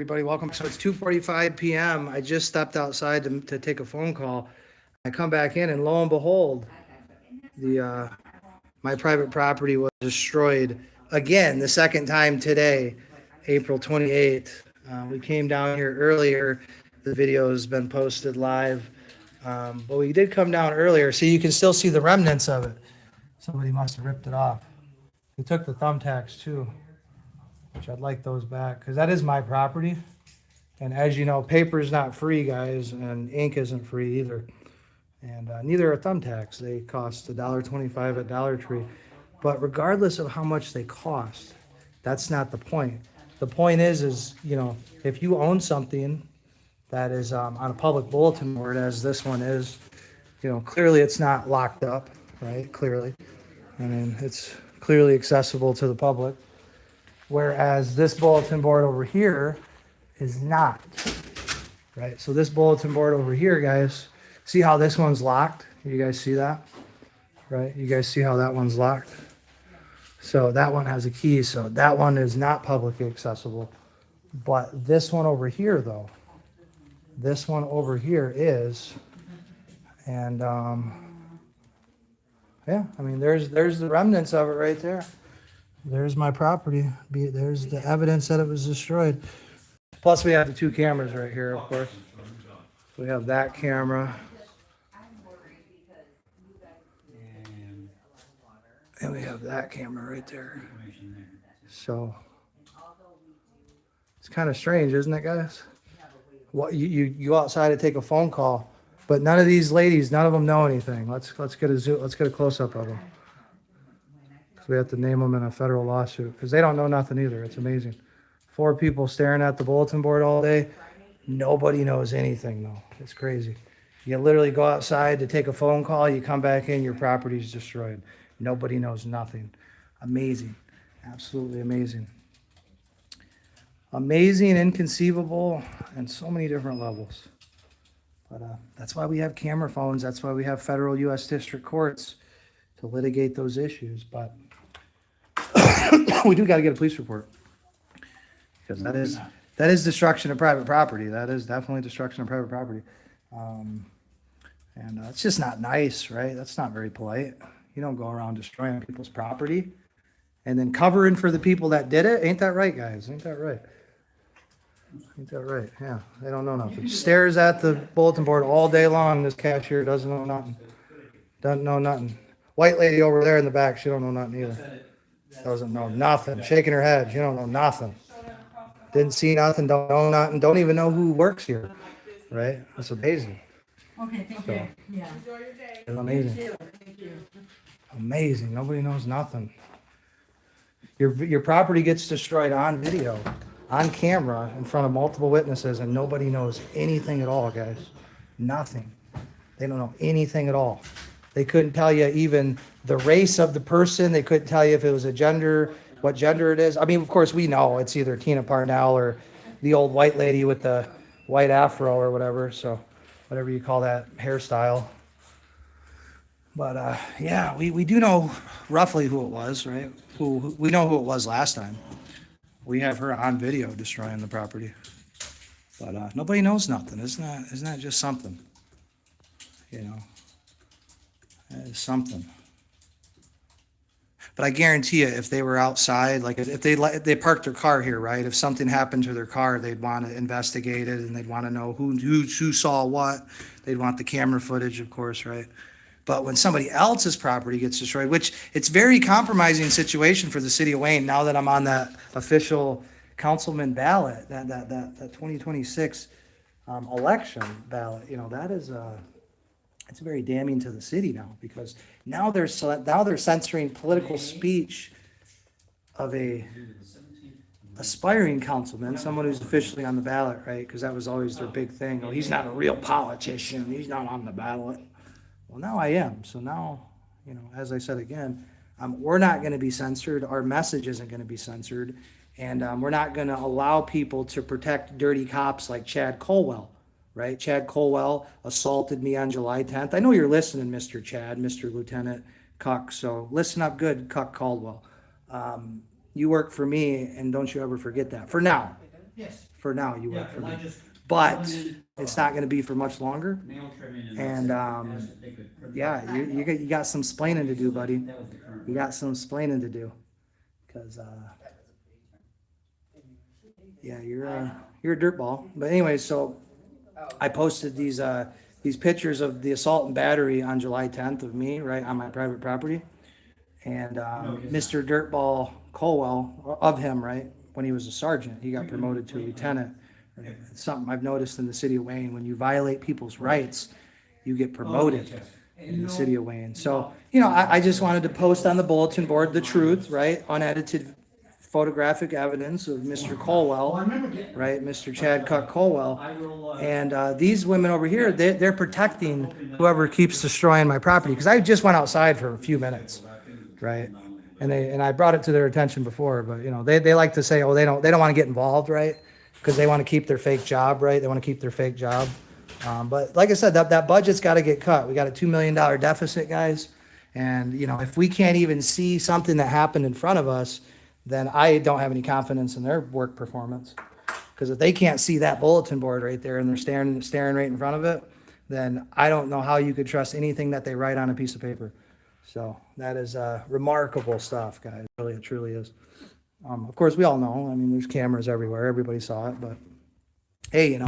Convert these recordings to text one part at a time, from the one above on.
Everybody, welcome. So it's 2:45 p.m. I just stepped outside to take a phone call. I come back in and lo and behold, my private property was destroyed again, the second time today, April 28th. We came down here earlier. The video has been posted live. But we did come down earlier, so you can still see the remnants of it. Somebody must have ripped it off. They took the thumbtacks too, which I'd like those back, because that is my property. And as you know, paper's not free, guys, and ink isn't free either. And neither are thumbtacks. They cost $1.25 at Dollar Tree. But regardless of how much they cost, that's not the point. The point is, if you own something that is on a public bulletin board, as this one is, clearly it's not locked up, right? Clearly. I mean, it's clearly accessible to the public. Whereas this bulletin board over here is not, right? So this bulletin board over here, guys, see how this one's locked? You guys see that? Right? You guys see how that one's locked? So that one has a key, so that one is not publicly accessible. But this one over here, though, this one over here is, and yeah, I mean, there's the remnants of it right there. There's my property. There's the evidence that it was destroyed. Plus, we have the two cameras right here, of course. We have that camera. And we have that camera right there. So, it's kind of strange, isn't it, guys? What you go outside to take a phone call, but none of these ladies, none of them know anything. Let's get a close up of them. Because we have to name them in a federal lawsuit because they don't know nothing either. It's amazing. 4 people staring at the bulletin board all day. Nobody knows anything though. It's crazy. You literally go outside to take a phone call. You come back in, your property's destroyed. Nobody knows nothing. Amazing. Absolutely amazing. Amazing, inconceivable, and so many different levels. But that's why we have camera phones. That's why we have federal U.S. district courts to litigate those issues. But we do got to get a police report because that is destruction of private property. That is definitely destruction of private property. And it's just not nice, right? That's not very polite. You don't go around destroying people's property and then covering for the people that did it. Ain't that right, guys? Ain't that right? Ain't that right? Yeah, they don't know nothing. Stares at the bulletin board all day long. This cashier doesn't know nothing. Doesn't know nothing. White lady over there in the back, she don't know nothing either. Doesn't know nothing. Shaking her head. She don't know nothing. Didn't see nothing. Don't know nothing. Don't even know who works here. Right? That's amazing. Okay, thank you. Yeah. Enjoy your day. It's amazing. Thank you. Amazing. Nobody knows nothing. Your property gets destroyed on video, on camera, in front of multiple witnesses, and nobody knows anything at all, guys. Nothing. They don't know anything at all. They couldn't tell you even the race of the person. They couldn't tell you if it was a gender, what gender it is. I mean, of course, we know it's either Tina Parnell or the old white lady with the white afro or whatever. So whatever you call that hairstyle. But yeah, we do know roughly who it was, right? We know who it was last time. We have her on video destroying the property. But nobody knows nothing. Isn't that just something? That is something. But I guarantee you, if they were outside, like if they parked their car here, right? If something happened to their car, they'd want to investigate it and they'd want to know who saw what. They'd want the camera footage, of course, right? But when somebody else's property gets destroyed, which it's very compromising situation for the city of Wayne. Now that I'm on that official councilman ballot, that 2026 election ballot, that is it's very damning to the city now because now they're censoring political speech of a aspiring councilman, someone who's officially on the ballot, right? Because that was always their big thing. Oh, he's not a real politician. He's not on the ballot. Well, now I am. So now, as I said again, we're not going to be censored. Our message isn't going to be censored. And we're not going to allow people to protect dirty cops like Chad Colwell, right? Chad Colwell assaulted me on July 10th. I know you're listening, Mr. Chad, Mr. Lieutenant Cuck. So listen up good, Cuck Caldwell. You work for me, and don't you ever forget that. For now. Yes. For now, you Yeah, work for and me. I just. But it's not gonna be for much longer. Mail trimming And, they could print Yeah, out. you got some splaining to do, buddy. That was the current You one. got some splaining to do. Cause, yeah, you're a dirtball. But anyway, so I posted these pictures of the assault and battery on July 10th of me, right, on my private property. And Mr. Dirtball Colwell, of him, right, when he was a sergeant, he got promoted to a lieutenant. It's something I've noticed in the city of Wayne, when you violate people's rights, you get promoted in the city of Wayne. So, I just wanted to post on the bulletin board the truth, right, unedited photographic evidence of Mr. Colwell, right, Mr. Chad Cuck Colwell. And these women over here, they're protecting whoever keeps destroying my property, because I just went outside for a few minutes, right? And I brought it to their attention before, but they like to say, oh, they don't want to get involved, right? Because they want to keep their fake job, right? They want to keep their fake job. But like I said, that budget's got to get cut. We got a $2 million deficit, guys. And if we can't even see something that happened in front of us, then I don't have any confidence in their work performance. Because if they can't see that bulletin board right there and they're staring right in front of it, then I don't know how you could trust anything that they write on a piece of paper. So that is remarkable stuff, guys. Really, it truly is. Of course, we all know. I mean, there's cameras everywhere. Everybody saw it. But hey,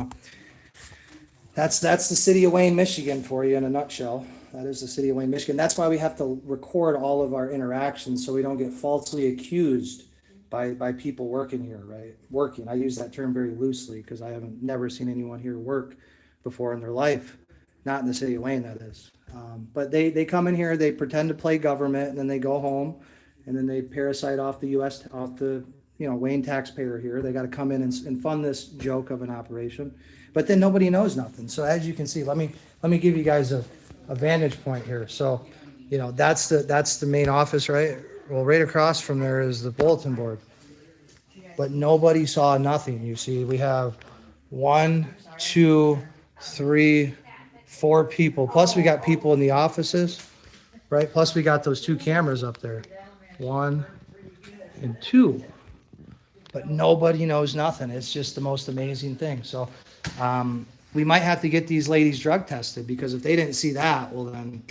that's the city of Wayne, Michigan for you in a nutshell. That is the city of Wayne, Michigan. That's why we have to record all of our interactions so we don't get falsely accused by people working here, right? Working. I use that term very loosely because I haven't never seen anyone here work before in their life. Not in the city of Wayne, that is. But they come in here, they pretend to play government, and then they go home, and then they parasite off the U.S., off the Wayne taxpayer here. They got to come in and fund this joke of an operation. But then nobody knows nothing. So as you can see, let me give you guys a vantage point here. So, that's the main office, right? Well, right across from there is the bulletin board. But nobody saw nothing. You see, we have 1, 2, 3, 4 people. Plus we got people in the offices, right? Plus we got those 2 cameras up there. 1 and 2. But nobody knows nothing. It's just the most amazing thing. So we might have to get these ladies drug tested, because if they didn't see that, well then,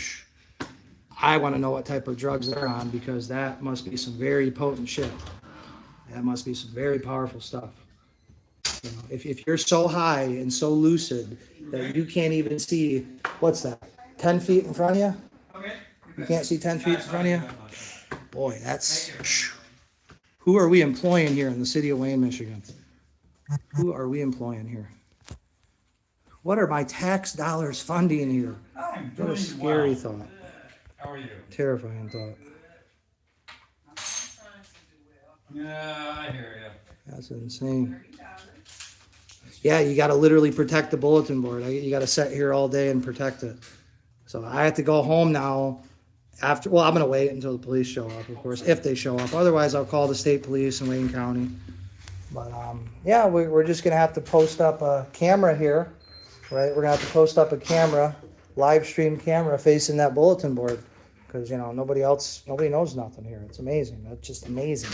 I want to know what type of drugs they're on, because that must be some very potent shit. That must be some very powerful stuff. If you're so high and so lucid that you can't even see, what's that, 10 feet in front of you? You can't see 10 feet in front of you? Boy, that's... Who are we employing here in the city of Wayne, Michigan? Who are we employing here? What are my tax dollars funding here? What a scary thought. How are you? Terrifying thought. Yeah, I hear you. That's insane. Yeah, you got to literally protect the bulletin board. You got to sit here all day and protect it. So I have to go home now. I'm going to wait until the police show up, of course, if they show up. Otherwise, I'll call the state police in Wayne County. But yeah, we're just going to have to post up a camera here, right? We're going to have to post up a camera, live stream camera facing that bulletin board, because nobody knows nothing here. It's amazing. That's just amazing.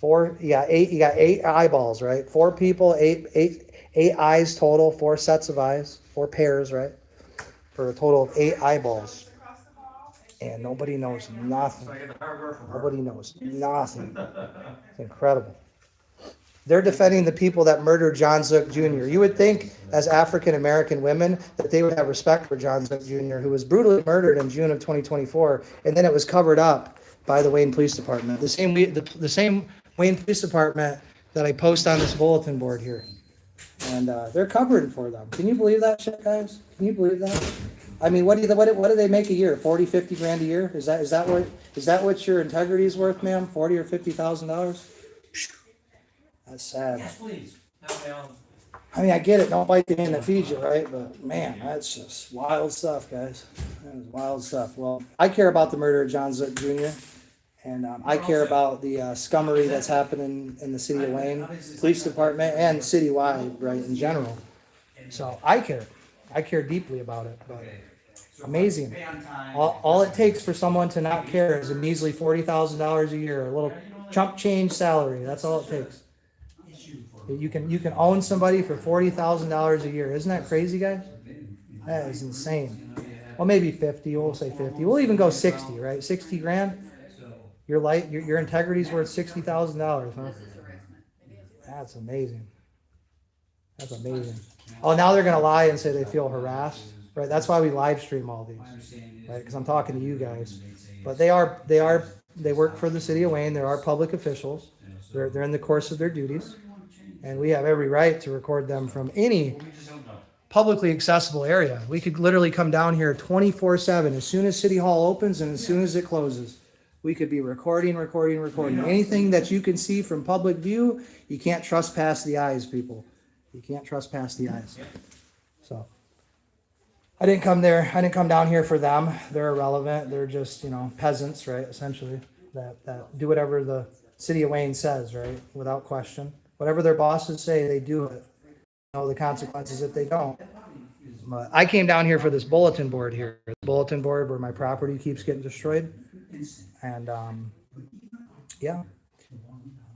You got eight eyeballs, right? 4 people, eight eyes total, 4 sets of eyes, 4 pairs, right? For a total of 8 eyeballs. And nobody knows nothing. Nobody knows nothing. It's incredible. They're defending the people that murdered John Zook Jr. You would think, as African-American women, that they would have respect for John Zook Jr., who was brutally murdered in June of 2024, and then it was covered up by the Wayne Police Department. The same Wayne Police Department that I post on this bulletin board here. And they're covering for them. Can you believe that shit, guys? Can you believe that? I mean, what do they make a year? 40, 50 grand a year? Is that what your integrity is worth, ma'am? $40,000 or $50,000? That's sad. Yes, please. I mean, I get it. Don't bite the hand that feeds you, right? But man, that's just wild stuff, guys. That is wild stuff. Well, I care about the murder of John Zook Jr. And I care about the scummery that's happening in the city of Wayne Police Department and citywide, right, in general. So I care. I care deeply about it. But amazing. All it takes for someone to not care is a measly $40,000 a year, a little chump change salary. That's all it takes. You can own somebody for $40,000 a year. Isn't that crazy, guys? That is insane. Well, maybe 50. We'll say 50. We'll even go 60, right? 60 grand. Your integrity's worth $60,000, huh? That's amazing. That's amazing. Oh, now they're gonna lie and say they feel harassed, right? That's why we live stream all these, right? Because I'm talking to you guys. But they work for the city of Wayne. There are public officials. They're in the course of their duties, and we have every right to record them from any publicly accessible area. We could literally come down here 24/7 as soon as City Hall opens and as soon as it closes. We could be recording. Anything that you can see from public view, you can't trespass the eyes, people. You can't trespass the eyes. So I didn't come down here for them. They're irrelevant. They're just, peasants, right? Essentially, that do whatever the city of Wayne says, right? Without question. Whatever their bosses say, they do it. Know the consequences if they don't. But I came down here for this bulletin board here. The bulletin board where my property keeps getting destroyed. And yeah,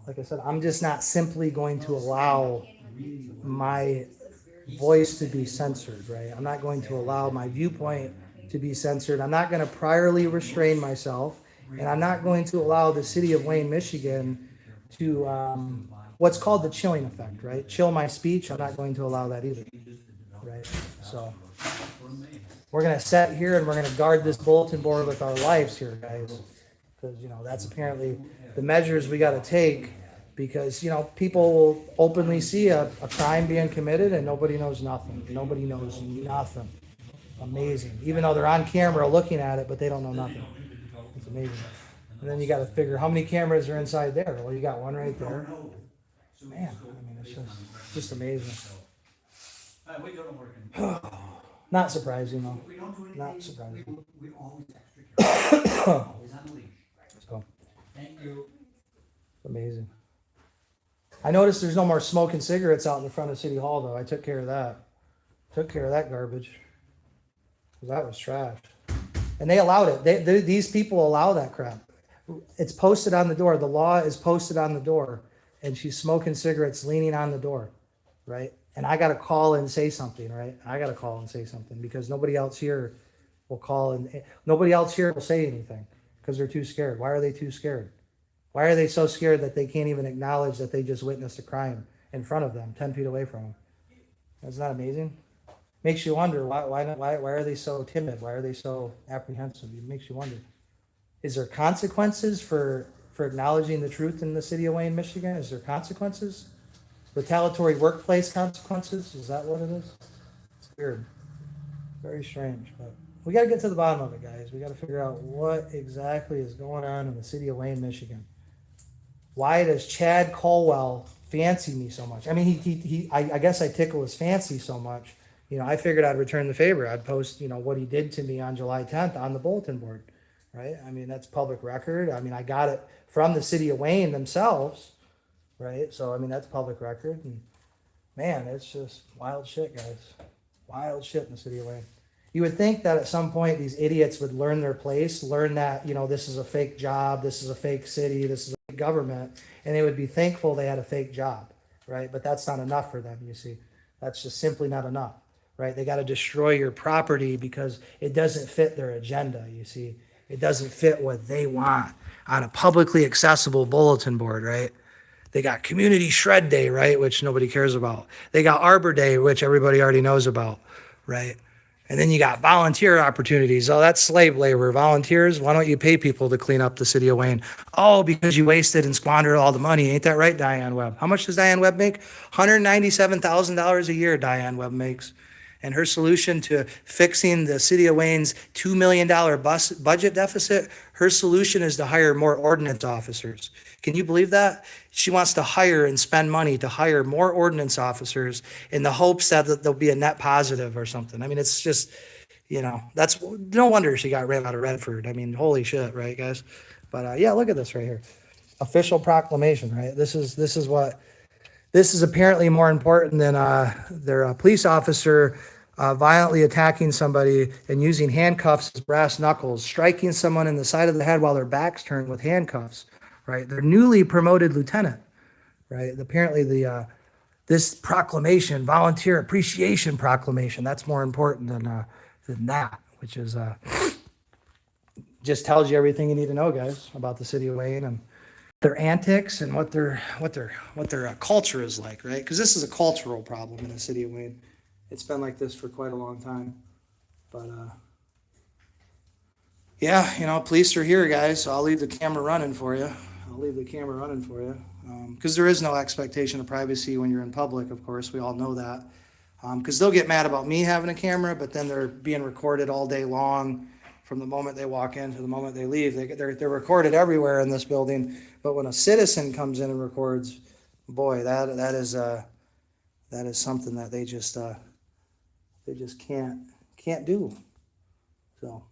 like I said, I'm just not simply going to allow my voice to be censored, right? I'm not going to allow my viewpoint to be censored. I'm not going to priorly restrain myself, and I'm not going to allow the city of Wayne, Michigan to what's called the chilling effect, right? Chill my speech. I'm not going to allow that either, right? So we're going to sit here and we're going to guard this bulletin board with our lives here, guys, because that's apparently the measures we got to take. Because, people will openly see a crime being committed and nobody knows nothing. Nobody knows nothing. Amazing. Even though they're on camera looking at it, but they don't know nothing. It's amazing. And then you got to figure how many cameras are inside there. Well, you got one right there. Man, it's just amazing. Not surprising, though. Not surprising. So, it's amazing. I noticed there's no more smoking cigarettes out in the front of City Hall, though. I took care of that. Garbage. That was trash. And they allowed it. These people allow that crap. It's posted on the door. The law is posted on the door. And she's smoking cigarettes leaning on the door, right? And I got to call and say something, right? Because nobody else here will call and nobody else here will say anything because they're too scared. Why are they too scared? Why are they so scared that they can't even acknowledge that they just witnessed a crime in front of them, 10 feet away from them? Isn't that amazing? Makes you wonder, why are they so timid? Why are they so apprehensive? It makes you wonder. Is there consequences for acknowledging the truth in the city of Wayne, Michigan? Is there consequences? Retaliatory workplace consequences? Is that what it is? It's weird. Very strange, but we got to get to the bottom of it, guys. We got to figure out what exactly is going on in the city of Wayne, Michigan. Why does Chad Colwell fancy me so much? I mean, I guess I tickle his fancy so much. I figured I'd return the favor. I'd post, what he did to me on July 10th on the bulletin board, right? I mean, that's public record. I mean, I got it from the city of Wayne themselves, right? So, I mean, that's public record. And man, it's just wild shit, guys. Wild shit in the city of Wayne. You would think that at some point these idiots would learn their place, learn that, this is a fake job, this is a fake city, this is a fake government, and they would be thankful they had a fake job, right? But that's not enough for them, you see. That's just simply not enough, right? They got to destroy your property because it doesn't fit their agenda, you see. It doesn't fit what they want on a publicly accessible bulletin board, right? They got Community Shred Day, right, which nobody cares about. They got Arbor Day, which everybody already knows about, right? And then you got volunteer opportunities. Oh, that's slave labor. Volunteers, why don't you pay people to clean up the city of Wayne? Oh, because you wasted and squandered all the money. Ain't that right, Diane Webb? How much does Diane Webb make? $197,000 a year Diane Webb makes. And her solution to fixing the city of Wayne's $2 million budget deficit, her solution is to hire more ordinance officers. Can you believe that? She wants to hire and spend money to hire more ordinance officers in the hopes that there'll be a net positive or something. I mean, it's just, that's no wonder she got ran out of Redford. I mean, holy shit, right, guys? But yeah, look at this right here. Official proclamation, right? This is apparently more important than their police officer violently attacking somebody and using handcuffs as brass knuckles, striking someone in the side of the head while their back's turned with handcuffs, right? Their newly promoted lieutenant, right? Apparently the this proclamation, volunteer appreciation proclamation, that's more important than that, which is just tells you everything you need to know, guys, about the city of Wayne and their antics and what their culture is like, right? Because this is a cultural problem in the city of Wayne. It's been like this for quite a long time, but yeah, you know, police are here, guys. So I'll leave the camera running for you. Because there is no expectation of privacy when you're in public. Of course, we all know that. Because they'll get mad about me having a camera, but then they're being recorded all day long. From the moment they walk in to the moment they leave, they're recorded everywhere in this building. But when a citizen comes in and records, boy, that is something that they just can't do. So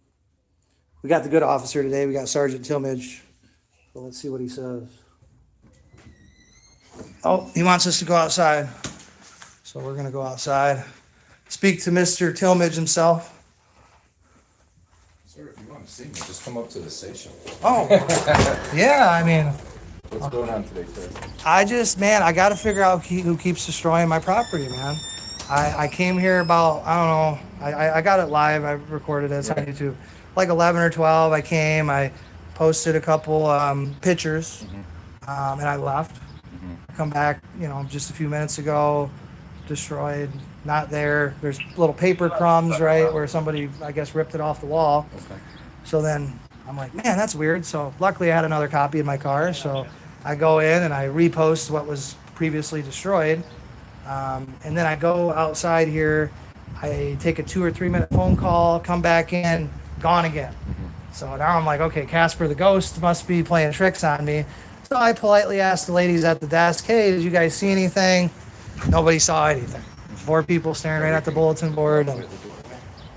we got the good officer today. We got Sergeant Tillmage. So let's see what he says. Oh, he wants us to go outside. So we're gonna go outside. Speak to Mr. Tillmage himself. Sir, if you want to see me, just come up to the station. Oh, yeah, I mean, What's going on today, sir? I got to figure out who keeps destroying my property, man. I came here about, I don't know, I got it live, I recorded it, it's on YouTube. Like 11 or 12, I came, I posted a couple pictures, and I left. I come back, you know, just a few minutes ago, destroyed, not there. There's little paper crumbs, right, where somebody, I guess, ripped it off the wall. Okay. So then I'm like, man, that's weird. So luckily I had another copy in my car. So I go in and I repost what was previously destroyed. And then I go outside here. I take a 2 or 3 minute phone call, come back in, gone again. So now I'm like, okay, Casper the ghost must be playing tricks on me. So I politely asked the ladies at the desk, hey, did you guys see anything? Nobody saw anything. 4 people staring right at the bulletin board. And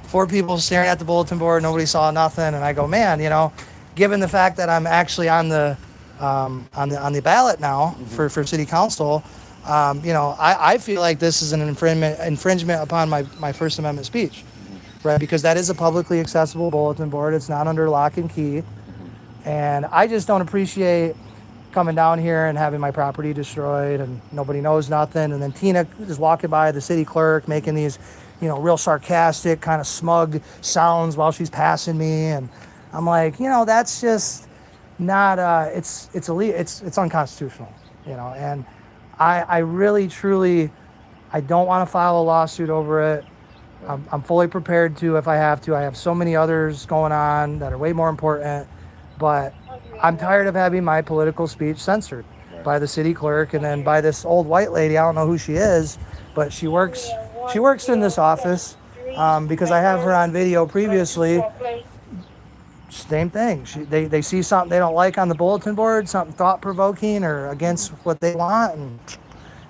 4 people staring at the bulletin board. Nobody saw nothing. And I go, man, you know, given the fact that I'm actually on the ballot now for city council, you know, I feel like this is an infringement upon my First Amendment speech, right? Because that is a publicly accessible bulletin board. It's not under lock and key. And I just don't appreciate coming down here and having my property destroyed and nobody knows nothing. And then Tina is walking by the city clerk making these, you know, real sarcastic, kind of smug sounds while she's passing me. And I'm like, you know, that's just not, it's unconstitutional, you know. And I really, truly, I don't want to file a lawsuit over it. I'm fully prepared to if I have to. I have so many others going on that are way more important, but I'm tired of having my political speech censored by the city clerk and then by this old white lady. I don't know who she is, but she works in this office because I have her on video previously. Same thing. They see something they don't like on the bulletin board, something thought-provoking or against what they want, and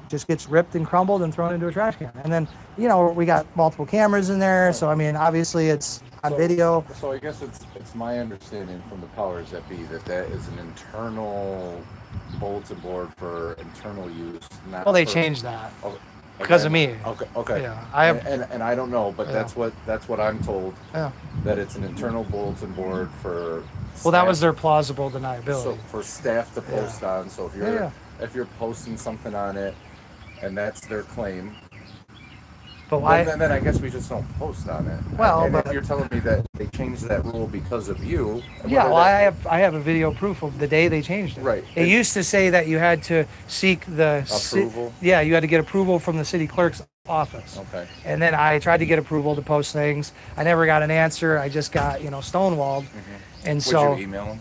just gets ripped and crumbled and thrown into a trash can. And then, you know, we got multiple cameras in there, so I mean, obviously it's on video. So I guess it's my understanding from the powers that be that is an internal bulletin board for internal use. Not Well, they for, changed that okay, because of me. Okay. Yeah, I have. And I don't know, but Yeah. that's what I'm told. Yeah. That it's an internal bulletin board for. Well, that was staff- their plausible deniability. So for staff to post on. So if you're posting something on it, and that's their claim. But why? Well, then I guess we just don't post on it. Well, and but- if you're telling me that they changed that rule because of you, Yeah, whether well, that- I have a video proof of the day they changed it. Right. It used to say that you had to seek the Approval? Yeah, you had to get approval from the city clerk's office. Okay. And then I tried to get approval to post things. I never got an answer. I just got, you know, stonewalled. And Would so you email them?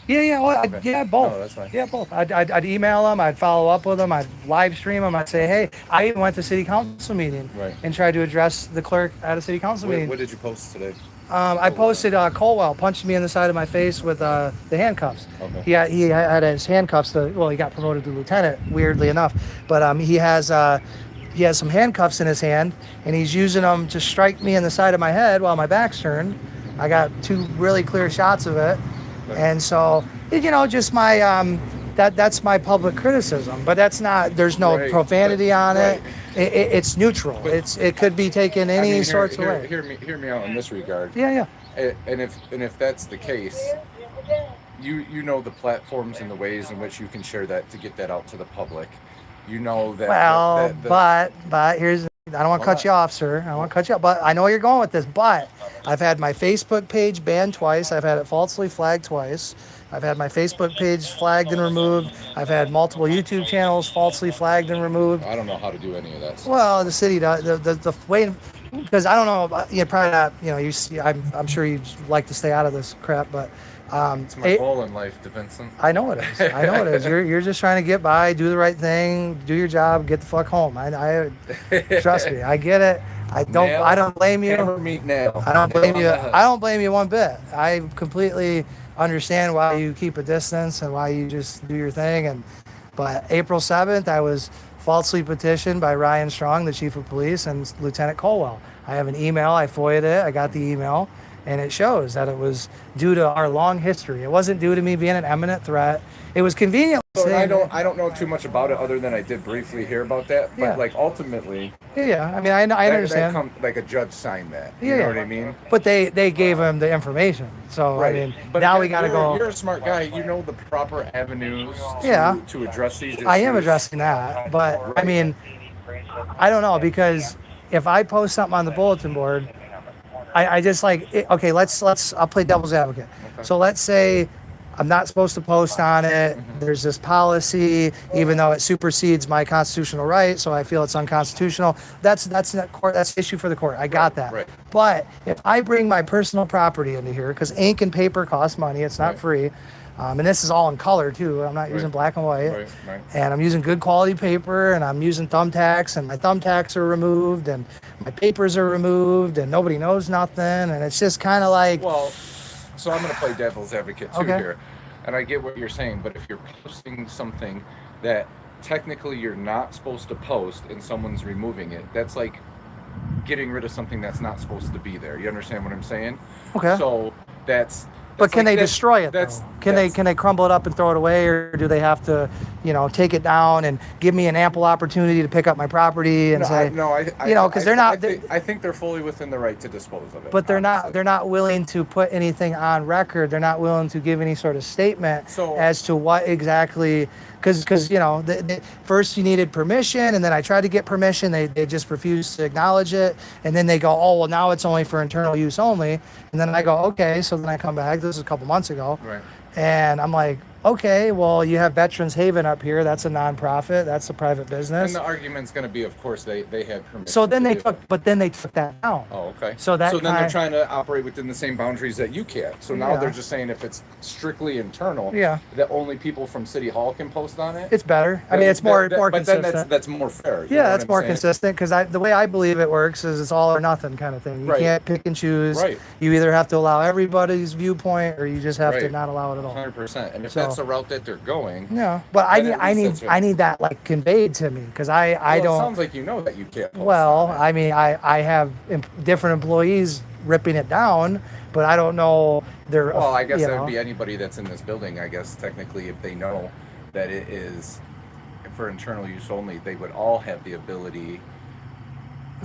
yeah, well, Okay. yeah, both. No, that's fine. Yeah, both. I'd email them. I'd follow up with them. I'd live stream them. I'd say, hey, I even went to city council meeting Right. and tried to address the clerk at a city council meeting. What did you post today? I posted Colwell punched me in the side of my face with the handcuffs. Okay. He had his handcuffs. He got promoted to lieutenant, weirdly enough. But he has some handcuffs in his hand, and he's using them to strike me in the side of my head while my back's turned. I got 2 really clear shots of it, and so you know, just my that's my public criticism. But that's not. There's no Right. profanity on Right. it. It's neutral. It could be taken any sorts of way. Hear me out in this regard. Yeah. And if that's the case, you know the platforms and the ways in which you can share that to get that out to the public. You know that. Well, that- but here's, I don't want to cut you off, sir. I don't want to cut you off, but I know where you're going with this. But I've had my Facebook page banned twice. I've had it falsely flagged twice. I've had my Facebook page flagged and removed. I've had multiple YouTube channels falsely flagged and removed. I don't know how to do any of that stuff. Well, the city does the way, because I don't know. You're probably not. You know, you see. I'm sure you'd like to stay out of this crap, but. It's my goal in life, Vincent. I know it is. I know it is. You're just trying to get by, do the right thing, do your job, get the fuck home. I trust me. I get it. I don't blame you. Hammer, meat, nail. I don't blame you. I don't blame you one bit. I completely understand why you keep a distance and why you just do your thing. But April 7th, I was falsely petitioned by Ryan Strong, the chief of police, and Lieutenant Colwell. I have an email. I FOIA'd it. I got the email. And it shows that it was due to our long history. It wasn't due to me being an imminent threat. It was convenient. So I don't know too much about it other than I did briefly hear about that. But Yeah. like ultimately, Yeah, I mean, I understand. Like a judge signed that. You Yeah, know yeah. what I mean? But they gave him the information. So I mean, But now we got to go. You're a smart guy. You know the proper avenues Yeah. to address these issues. I am addressing that, but I mean, I don't know, because if I post something on the bulletin board, I just like okay. I'll play devil's advocate. Okay. So let's say I'm not supposed to post on it. There's this policy, even though it supersedes my constitutional right, so I feel it's unconstitutional. That's not court. That's issue for the court. I got that. right. But if I bring my personal property into here, because ink and paper cost money, it's not Right. free. And this is all in color too. I'm not using Right. black and white. Right. And I'm using good quality paper, and I'm using thumbtacks, and my thumbtacks are removed, and my papers are removed, and nobody knows nothing. And it's just kind of like, Well, so I'm going to play devil's advocate too Okay. here. And I get what you're saying, but if you're posting something that technically you're not supposed to post and someone's removing it, that's like getting rid of something that's not supposed to be there. You understand what I'm saying? okay. So that's But can like they that- destroy it? That's Though? Can they crumble it up and throw it away, or do they have to, take it down and give me an ample opportunity to pick up my property and say, because they're not. I think they're fully within the right to dispose of it. But they're not. honestly. They're not willing to put anything on record. They're not willing to give any sort of statement So- as to what exactly. Because first you needed permission, and then I tried to get permission. They just refused to acknowledge it, and then they go, oh well, now it's only for internal use only. And then I go, okay. So then I come back. This was a couple months ago. Right. And I'm like, okay, well, you have Veterans Haven up here. That's a nonprofit. That's a private business. And the argument's going to be, of course, they had permission. So then to they do took, it. but then they took that down. Oh, okay. So that then they're kind- trying to operate within the same boundaries that you can. So now Yeah. they're just saying if it's strictly internal, Yeah. that only people from City Hall can post on it. It's better. I mean, it's more But consistent. then that's more fair. you know Yeah, what that's I'm more saying? consistent, because the way I believe it works is it's all or nothing kind of thing. You Right. can't pick and choose. Right. You either have to allow everybody's viewpoint, or you just have to Right. not allow it at all. 100%. And if So- that's the route that they're going, Yeah, but I Then need at I least need that's what- I need that like conveyed to me, because I well, don't. It sounds like you know that you can't. Post Well, on it. I mean, I have different employees ripping it down, but I don't know their. Well, I guess you that know. would be anybody that's in this building. I guess technically, if they know that it is for internal use only, they would all have the ability.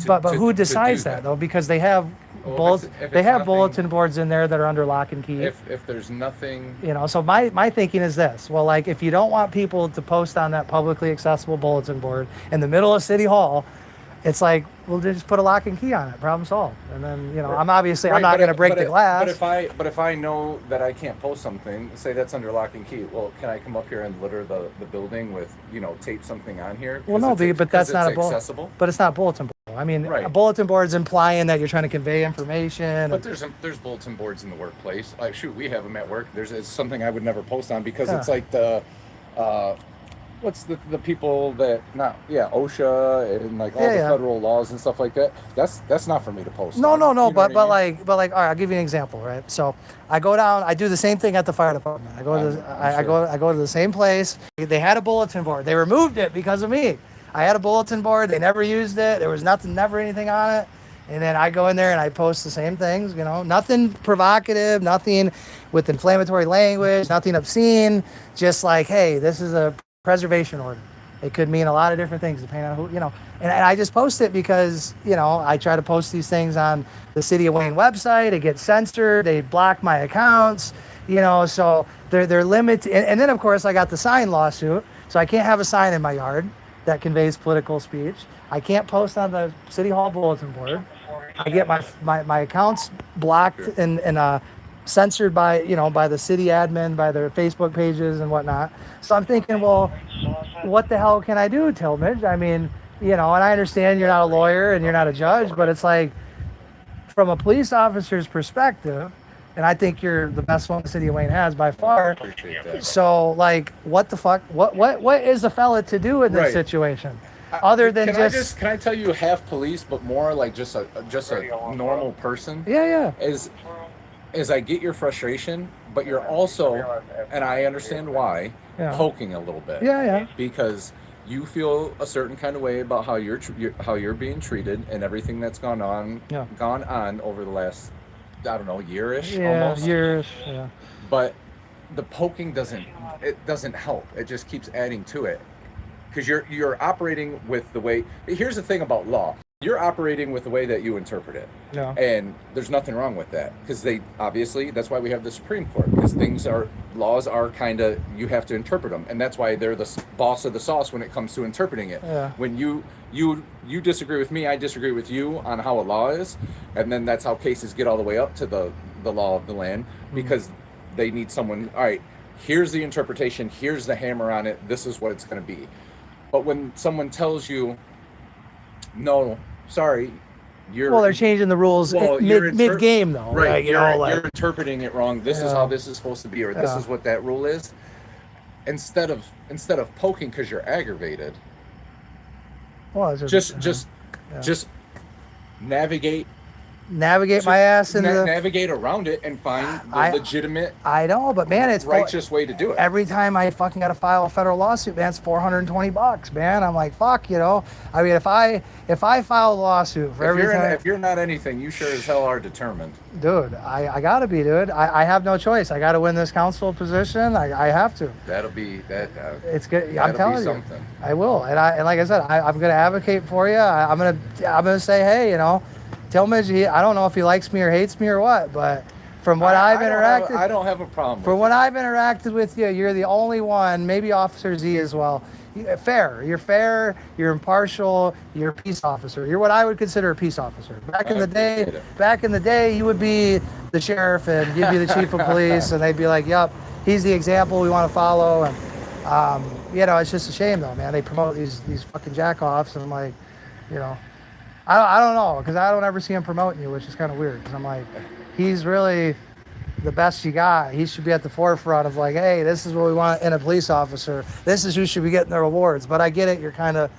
But to who do decides that though? Because they have Well, if bullets. it's- if They it's have nothing- bulletin boards in there that are under lock and key. If there's nothing, So my thinking is this. Well, like, if you don't want people to post on that publicly accessible bulletin board in the middle of City Hall, it's like, we'll just put a lock and key on it. Problem solved. And then, I'm not Right, going to break the glass. But if I know that I can't post something, say that's under lock and key, well, can I come up here and litter the building with tape something on here? Well, no, 'Cause it's- but that's 'cause not a it's bulletin. accessible. But it's not bulletin board. I mean, Right. a bulletin board's implying that you're trying to convey information. But there's bulletin boards in the workplace. Like shoot, we have them at work. It's something I would never post on because it's Yeah. like the, what's the people that OSHA and like all Yeah, the yeah. federal laws and stuff like that. That's not for me to post. No, on. no, You know but what I mean? all right, I'll give you an example, right? So I go down, I do the same thing at the fire department. I go to I'm sure. I go to the same place. They had a bulletin board. They removed it because of me. I had a bulletin board. They never used it. There was never anything on it. And then I go in there and I post the same things, nothing provocative, nothing with inflammatory language, nothing obscene, just like, hey, this is a preservation order. It could mean a lot of different things depending on who, and I just post it because, I try to post these things on the City of Wayne website. It gets censored. They block my accounts, so they're limited. And then, of course, I got the sign lawsuit. So I can't have a sign in my yard. that conveys political speech. I can't post on the city hall bulletin board. I get my accounts blocked Sure. and censored by by the city admin, by their Facebook pages and whatnot. So I'm thinking, well, what the hell can I do, Talmadge? I mean, and I understand you're not a lawyer and you're not a judge, but it's like, from a police officer's perspective, and I think you're the best one the city of Wayne has by far. Appreciate that. So, like, what the fuck? What is a fella to do in this Right. situation, other than Can I tell you half police, but more like just a normal person? yeah, Is I get your frustration, but you're also, and I understand why, yeah, poking a little bit. yeah, Because you feel a certain kind of way about how you're being treated and everything that's gone on over the last, I don't know, year-ish almost. years, yeah. But the poking doesn't help. It just keeps adding to it, because you're operating with the way. Here's the thing about law: you're operating with the way that you interpret it. Yeah. And there's nothing wrong with that, because that's why we have the Supreme Court, because laws are kind of, you have to interpret them, and that's why they're the boss of the sauce when it comes to interpreting it. Yeah. When you disagree with me, I disagree with you on how a law is, and then that's how cases get all the way up to the law of the land, because they need someone, all right, here's the interpretation, here's the hammer on it, this is what it's going to be. But when someone tells you, no, sorry, They're changing the rules mid game though, right? Like, you're interpreting it wrong. This is how this is supposed to be, or this is what that rule is. Instead of poking because you're aggravated, well, just navigate my ass into navigate around it and find the legitimate. I know, but man, it's righteous way to do it. Every time I fucking got to file a federal lawsuit, man, it's $420, man. I'm like, fuck, I mean, if I file a lawsuit for if you're not anything, you sure as hell are determined. Dude, I gotta be, dude. I have no choice. I gotta win this council position. I have to. That'll be that. It's good. I'm telling you, something. I will. And like I said, I'm gonna advocate for you. I'm gonna say, hey, Talmadge, I don't know if he likes me or hates me or what, but from what I've interacted, I don't have a problem. From what I've interacted with you, you're the only one, maybe Officer Z as well. Fair. You're fair. You're impartial. You're a peace officer. You're what I would consider a peace officer. Back in the day, you would be the sheriff and you'd be the chief of police, and they'd be like, "Yep, he's the example we want to follow." And it's just a shame though, man. They promote these fucking jackoffs, and I'm like, I don't know, because I don't ever see him promoting you, which is kind of weird, because I'm like, he's really the best you got. He should be at the forefront of like, hey, this is what we want in a police officer. This is who should be getting the rewards. But I get it. You're kind of,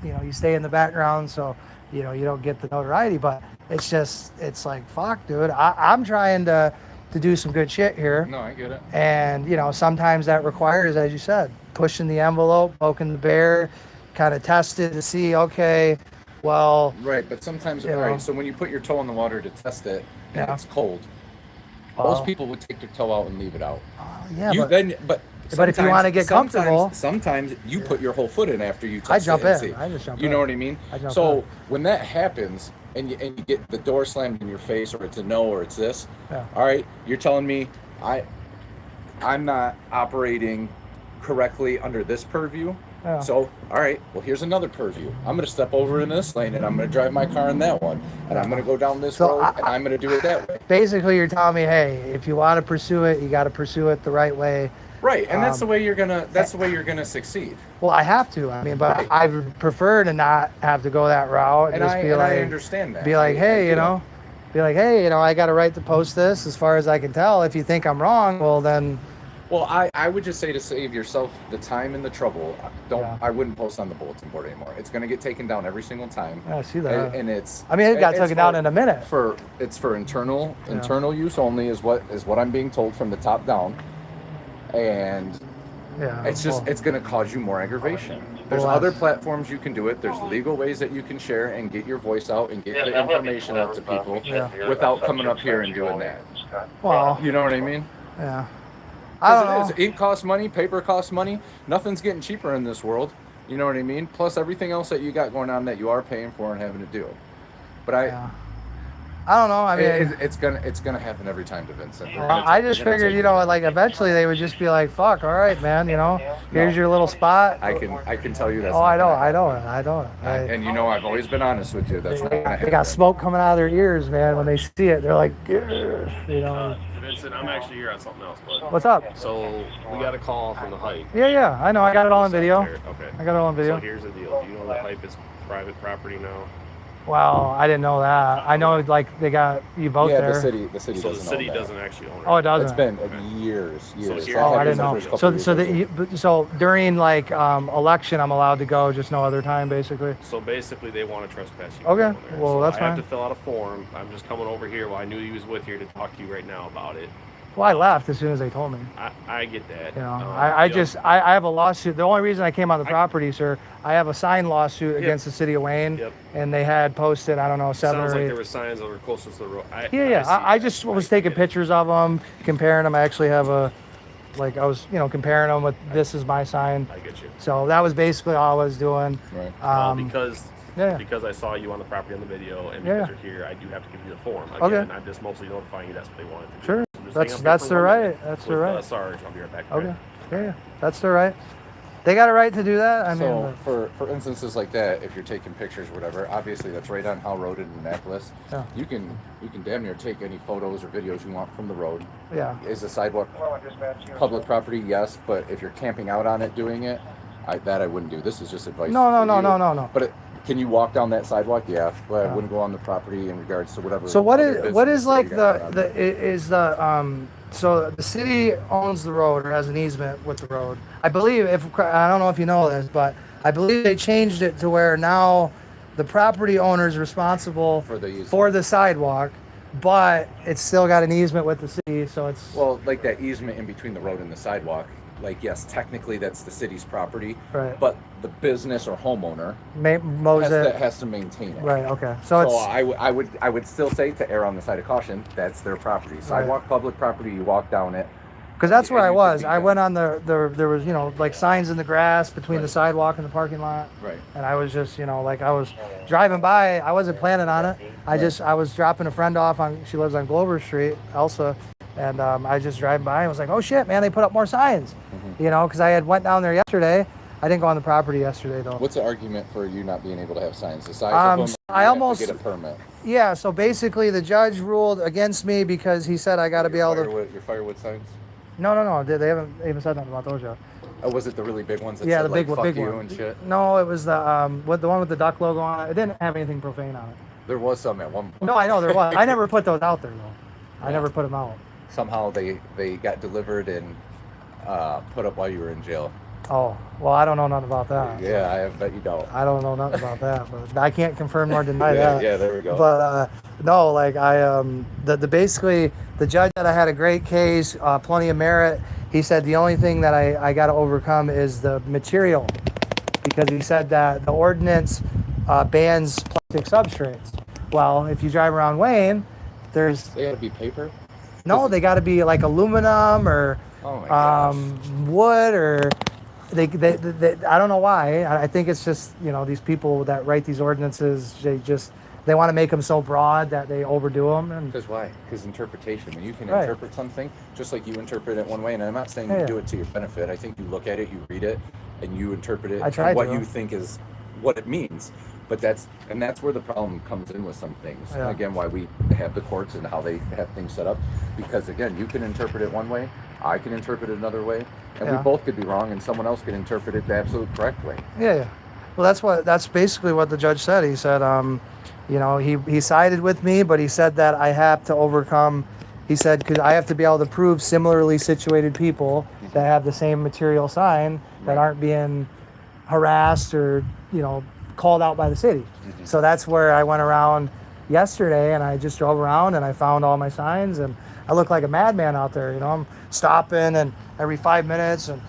you stay in the background, so, you don't get the notoriety. But it's like, fuck, dude. I'm trying to do some good shit here. No, I get it. And, sometimes that requires, as you said, pushing the envelope, poking the bear, kind of test it to see, okay, well, right, but sometimes, all right, so when you put your toe in the water to test it, and it's cold, well, most people would take their toe out and leave it out. But if you want to get comfortable, sometimes you put your whole foot in after you test I jump it and in. see. I just jump in. You know what I mean? I jump so in. when that happens, and you get the door slammed in your face, or it's a no, or it's this, yeah. All right, you're telling me I'm not operating correctly under this purview. Yeah. So, all right, well, here's another purview. I'm going to step over in this lane, and I'm going to drive my car in that one, and I'm going to go down this road, and I'm going to do it that way. Basically, you're telling me, hey, if you want to pursue it, you got to pursue it the right way. Right, and that's the way you're gonna succeed. Well, I have to. I mean, but I would prefer to not have to go that route, and just be like, I understand that. Be like, hey, I got a right to post this. As far as I can tell, if you think I'm wrong, well then. Well, I would just say, to save yourself the time and the trouble, I wouldn't post on the bulletin board anymore. It's going to get taken down every single time. I see that. And it's. I mean, it got taken down in a minute. It's for internal use only, is what I'm being told from the top down, and it's going to cause you more aggravation. There's other platforms you can do it. There's legal ways that you can share and get your voice out and get the information out to people without coming up here and doing that. Well, you know what I mean? Yeah. I don't know. Ink costs money, paper costs money. Nothing's getting cheaper in this world. You know what I mean? Plus everything else that you got going on that you are paying for and having to do. But I don't know. I mean, it's gonna happen every time to Vincent. I just figured, you know, like eventually they would just be like, "Fuck, all right, man, you know, here's your little spot." I can tell you that's. Oh, not I know, gonna I happen. know. And you know, I've always been honest with you. That's not gonna They happen. got smoke coming out of their ears, man. When they see it, they're like, "Grr," you know. Vincent, I'm actually here on something else, but What's up? so we got a call from the hype. Yeah, I know. I got it all on video. Okay. I got it all on video. So here's the deal. Do you know the hype is private property now? Well, I didn't know that. I know, like, they got you both Yeah, there. the city So the doesn't city own that. doesn't actually own it. Oh, it doesn't. It's been Okay. years. here- Oh, that I didn't was the know. first So, couple so during like election, I'm allowed to go, just no other time, basically. So basically, they want to trespass you. Okay, going there. well, So that's I have fine. to fill out a form. I'm just coming over here. Well, I knew he was with here to talk to you right now about it. Well, I left as soon as they told me. I get that. You know, Yeah. I have a lawsuit. The only reason I came on the property, sir, I have a signed lawsuit against the city of Wayne, Yep. and they had posted, I don't know, 7 Sounds or like 8. there were signs that were closest to the road. Yeah. see I that. just was I taking get it. pictures of them, comparing them. I actually have like I was, comparing them with this is my sign. I get you. So that was basically all I was doing. Right. Yeah. Because I saw you on the property on the video, and Yeah. because you're here, I do have to give you the form. Okay. Again, I'm just mostly notifying you that's what they wanted to do. Sure. So just That's- hang up that's here for their 1 right. minute That's with, their right. Sarge, I'll be right back. Okay. Yeah. That's their right. They got a right to do that. I mean, So for instances like that, if you're taking pictures or whatever, obviously that's right on Howell Road in Annapolis. Yeah. You can damn near take any photos or videos you want from the road. yeah. Is the sidewalk public property? Yes, but if you're camping out on it doing it, I wouldn't do. This is just advice. No. for you. No. But can you walk down that sidewalk? Yeah, but I wouldn't go on the property in regards to whatever. So what other is business like you got the going on. so the city owns the road or has an easement with the road. I believe I don't know if you know this, but I believe they changed it to where now the property owner is responsible For the easement. for the sidewalk, but it's still got an easement with the city, so it's Well, like that easement in between the road and the sidewalk. Like yes, technically that's the city's property, right. but the business or homeowner Mows it. has to maintain it. Right. Okay. So it's I would still say to err on the side of caution. That's their property. Sidewalk, public property. You walk down it. because that's where and I you could was. be I done. went on there was like signs in the grass between the Right. sidewalk and the parking lot. Right. And I was just, like I was driving by. I wasn't planning on it. I was dropping a friend off she lives on Glover Street, Elsa. And I was just driving by and was like, oh shit, man, they put up more signs, because I had went down there yesterday. I didn't go on the property yesterday though. What's the argument for you not being able to have signs? The size of them. I you have almost- to get a permit. Yeah. So basically the judge ruled against me because he said I got to be able to. Your firewood signs. No. They haven't even said nothing about those yet. Oh, was it the really big ones that Yeah, said the big like, one, fuck big you one. and shit? No, it was the one with the duck logo on it. It didn't have anything profane on it. There was some at one point. No, I know there was. I never put those out there though. I never put them out. Somehow they got delivered and put up while you were in jail. Oh, well, I don't know nothing about that. Yeah, I bet you don't. I don't know nothing about that, but I can't confirm nor deny Yeah, that. yeah, there we go. But no, like basically the judge said I had a great case, plenty of merit. He said the only thing that I got to overcome is the material, because he said that the ordinance bans plastic substrates. Well, if you drive around Wayne, there's They gotta be paper. no, they got to be like aluminum or Oh my gosh. wood or. They, I don't know why. I think it's just, these people that write these ordinances, they want to make them so broad that they overdo them. And Because why? Because interpretation. When you can Right. interpret something, just like you interpret it one way, and I'm not saying Yeah. you do it to your benefit. I think you look at it, you read it, and you interpret it I try what to. you think is what it means. But that's where the problem comes in with some things. Yeah. Again, why we have the courts and how they have things set up. Because again, you can interpret it one way, I can interpret it another way, and Yeah. we both could be wrong, and someone else could interpret it the absolute correct way. yeah. Well, that's basically what the judge said. He said, he sided with me, but he said that I have to overcome. He said, because I have to be able to prove similarly situated people that have the same material sign that Right. aren't being harassed or called out by the city. So that's where I went around yesterday, and I just drove around and I found all my signs, and I look like a madman out there. I'm stopping and every 5 minutes and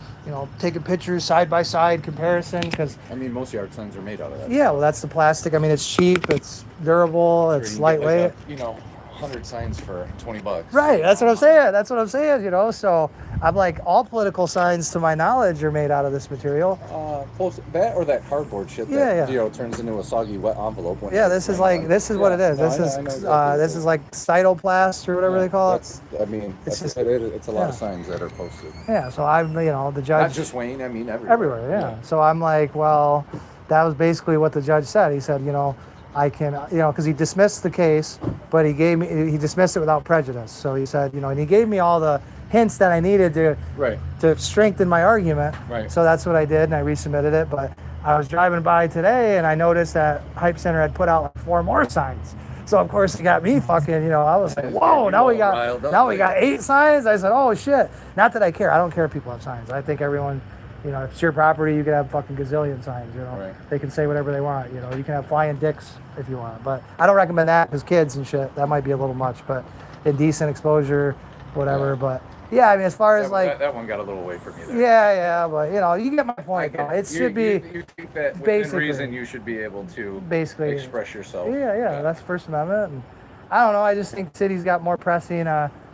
taking pictures side by side comparison, because I mean, most yard signs are made out of that. yeah, well, that's the plastic. I mean, it's cheap, it's durable, Sure, it's you can get lightweight. like 100 signs for $20. Right, that's what I'm saying. That's what I'm saying, you know. So I'm like, all political signs, to my knowledge, are made out of this material. Close that or that cardboard shit Yeah, that yeah. turns into a soggy wet envelope. When Yeah, it this gets is like rained on. this is what it is. No, This I know is exactly this what is like cytoplast or whatever they call it. That's, I mean, It's it's, just- it's a lot of yeah. signs that are posted. Yeah, so I'm, you know, the Not judge just Wayne, I mean everywhere. everywhere. Yeah. So I'm like, well, that was basically what the judge said. He said, you know, I can, you know, because he dismissed the case, but he dismissed it without prejudice. So he said, you know, and he gave me all the hints that I needed Right. to strengthen my argument. Right. So that's what I did, and I resubmitted it. But I was driving by today, and I noticed that Hype Center had put out like 4 more signs. So of course it got me fucking, you know, I was like, whoa, now we Riled up, got man. 8 signs. I said, oh shit. Not that I care. I don't care if people have signs. I think everyone, you know, if it's your property, you can have fucking gazillion signs, you know. Right. They can say whatever they want, you know. You can have flying dicks if you want. But I don't recommend that because kids and shit, that might be a little much. But indecent exposure, whatever. Yeah. But yeah, I mean, as far as like, that one got a little away from me there. yeah, but you know, you get my point. Though. It should be You think that within basically- reason you should be able to basically express yourself. Yeah, that's First Amendment. And I don't know. I just think the city's got more pressing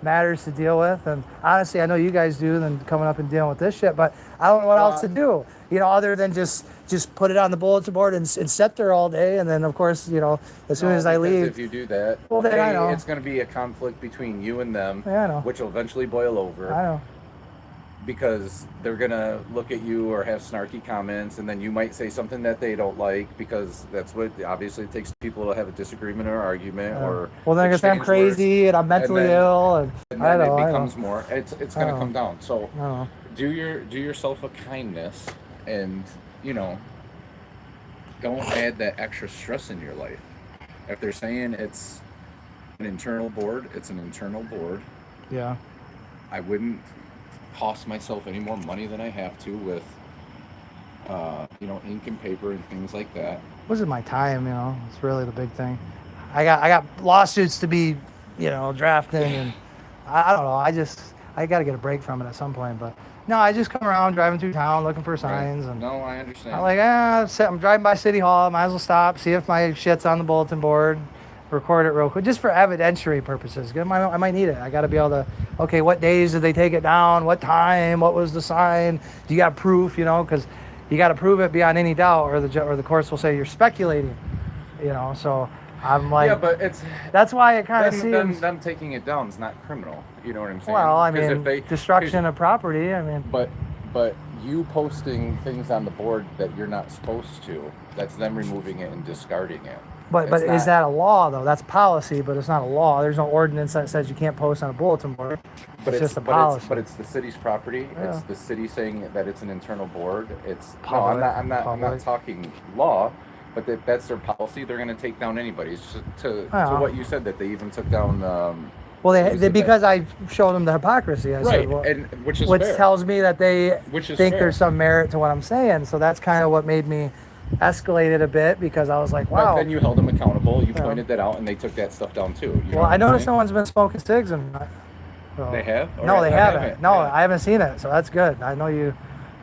matters to deal with. And honestly, I know you guys do than coming up and dealing with this shit. But I don't know what else to do. You know, other than just put it on the bulletin board and sit there all day. And then, of course, you know, as soon as I because leave, if you do that, Well, then I know. it's going to be a conflict between you and them, Yeah, I know. which will eventually boil over. I know. Because they're gonna look at you or have snarky comments, and then you might say something that they don't like, because that's what obviously it takes people to have a disagreement or argument, or Well, then I guess I'm exchange words, crazy and I'm mentally then- ill, and and I then know. it I becomes know. more. It's I gonna know. come down. So I know. do yourself a kindness, and you know, don't add that extra stress in your life. If they're saying it's an internal board, it's an internal board. Yeah. I wouldn't cost myself any more money than I have to with, you know, ink and paper and things like that. This is my time, you know. It's really the big thing. I got lawsuits to be, you know, drafting, and I don't know. I got to get a break from it at some point. But no, I just come around driving through town looking for signs, and No, I understand. I'm like, I'm driving by City Hall. Might as well stop, see if my shit's on the bulletin board, record it real quick, just for evidentiary purposes. I might need it. I got to be able to, okay, what days did they take it down? What time? What was the sign? Do you got proof? You know, because you got to prove it beyond any doubt, or the courts will say you're speculating. You know, so I'm like, yeah, but it's that's why it kind of seems. them taking it down is not criminal. You know what I'm saying? Well, I 'Cause mean, destruction of property. I mean, But you posting things on the board that you're not supposed to, that's them removing it and discarding it. but It's is not- that a law though? That's policy, but it's not a law. There's no ordinance that says you can't post on a bulletin board. But It's just a but policy. But it's the city's property. It's Yeah. the city saying that it's an internal board. It's Public, I'm not public. talking law, but if that's their policy, they're going to take down anybody. To Yeah. what you said, that they even took down. Well, Who said that? because I showed them the hypocrisy. I Right, said, well, and which is which fair. tells me that they Which is think fair. there's some merit to what I'm saying. So that's kind of what made me escalate it a bit, because I was like, But wow. then you held them accountable. You Yeah. pointed that out, and they took that stuff down too. You know Well, what I I'm noticed saying? no one's been smoking cigs, and so- They have? No, Or they I haven't. No, Yeah. I haven't seen it, so that's good. I know you,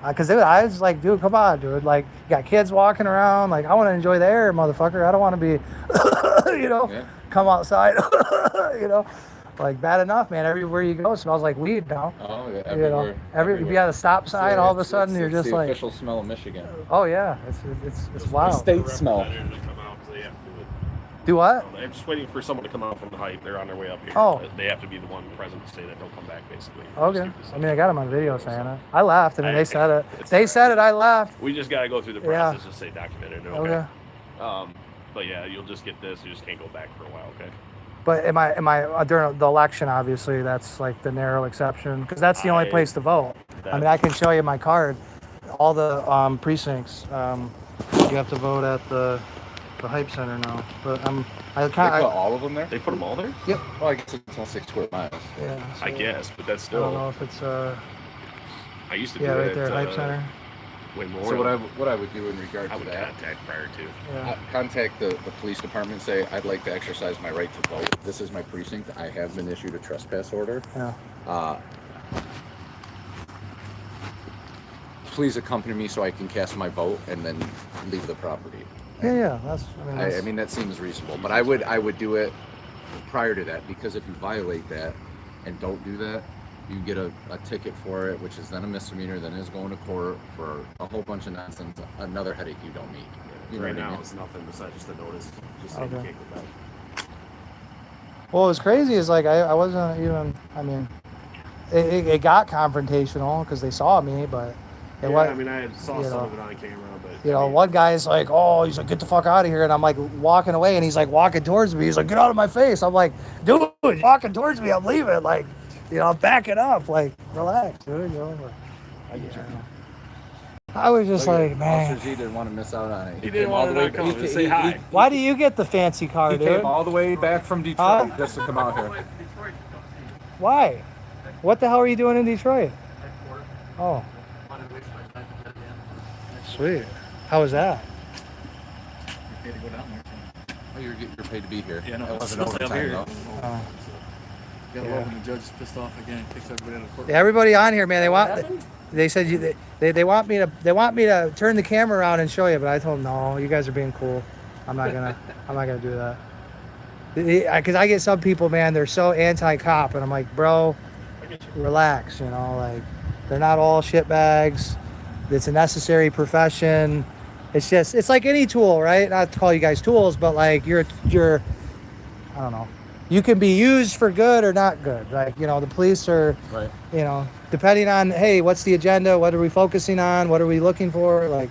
because I was like, dude, come on, dude. Like, you got kids walking around. Like, I want to enjoy the air, motherfucker. I don't want to be, you know, Yeah. come outside, you know. Like, bad enough, man. Everywhere you go, it smells like weed now. Oh, yeah, You know, everywhere. you everywhere. got a stop sign, all of a It's- sudden you're it's just the like, official smell of Michigan. oh yeah, it's wild. State smell. Do what? I'm just waiting for someone to come out from the hype. They're on their way up here. Oh. They have to be the one present to say that they'll come back, basically. Okay. Just keep this I mean, I got him on video saying it. I laughed. I mean, I- they said it. it's They alright. said it. I laughed. We just got to go through the Yeah. process to say documented. Okay. But yeah, you'll just get this. You just can't go back for a while, okay? But am I during the election? Obviously, that's like the narrow exception, because that's the only I- place to vote. I mean, I can show you my card. All the precincts. You have to vote at the Hype Center now. But I They put kind of. all of them there? They put them all there? Yep. Well, I guess it's all 6 square miles. Yeah. I so guess, but that's I don't know still. if it's I used to yeah, do right it there, Hype Center. way more. So what I would do in regard I to would that, contact prior to. Yeah. contact the police department, say, I'd like to exercise my right to vote. This is my precinct. I have been issued a trespass order. Yeah. Please accompany me so I can cast my vote and then leave the property. Yeah. That's. I mean, that seems reasonable, but I would do it prior to that, because if you violate that and don't do that, you get a ticket for it, which is then a misdemeanor, then is going to court for a whole bunch of nonsense, another headache you don't need. You know Right what I now, mean? it's nothing besides just a notice. Just saying you Okay. can't go back. Well, what was crazy is like I wasn't even. I mean, it got confrontational because they saw me, but it Yeah, was. I mean, I saw you some know. of it on camera, but You I know, mean, one guy's like, "Oh, he's like, get the fuck out of here," and I'm like walking away, and he's like walking towards me. He's like, "Get out of my face!" I'm like, "Dude, you're walking towards me, I'm leaving." Like, you know, I'm backing up. Like, relax, dude. You know, I get you. I was just Look at like, it. man, Officer Z didn't want to miss out on it. He didn't came want all to the not come he- and say he- hi. why do you get the fancy car, He dude? came all the way back from Detroit just to come out here. Why? What the hell are you doing in Detroit? Oh, sweet. How was that? Oh, you're paid to be here. Yeah, no, That wasn't it's mostly up overtime here. though. Oh. Gotta Yeah. love when the judge is pissed off again, kicks everybody in the court. Yeah, everybody on here, man, they said they want me to turn the camera around and show you, but I told them no, you guys are being cool. I'm not gonna do that. Because I get some people, man, they're so anti-cop, and I'm like, bro, relax, you know, like they're not all shitbags. It's a necessary profession. It's like any tool, right? Not to call you guys tools, but like you're I don't know. You can be used for good or not good. Like, you know, the police are, Right. you know, depending on, hey, what's the agenda? What are we focusing on? What are we looking for? Like,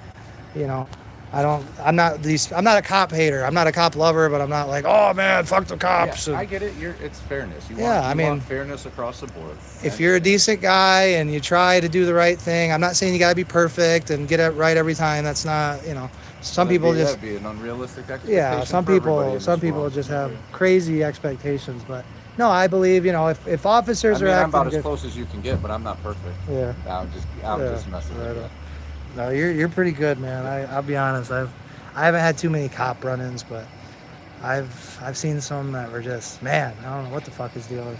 you know, I'm not a cop hater. I'm not a cop lover, but I'm not like, oh man, fuck the cops. Yeah, I get it. It's fairness. Yeah, I mean- want fairness across the board. If you're a decent guy and you try to do the right thing, I'm not saying you got to be perfect and get it right every time. That's not, you know, some people just, that'd be an unrealistic expectation. yeah, some for everybody people in some this people world. just have crazy expectations. But no, I believe, you know, if officers I mean, are I'm acting about as good, close as you can get, but I'm not perfect. yeah. I'm Yeah, just messing right with you. on. No, you're pretty good, man. I'll be honest. I haven't had too many cop run-ins, but I've seen some that were just, man, I don't know what the fuck his deal is.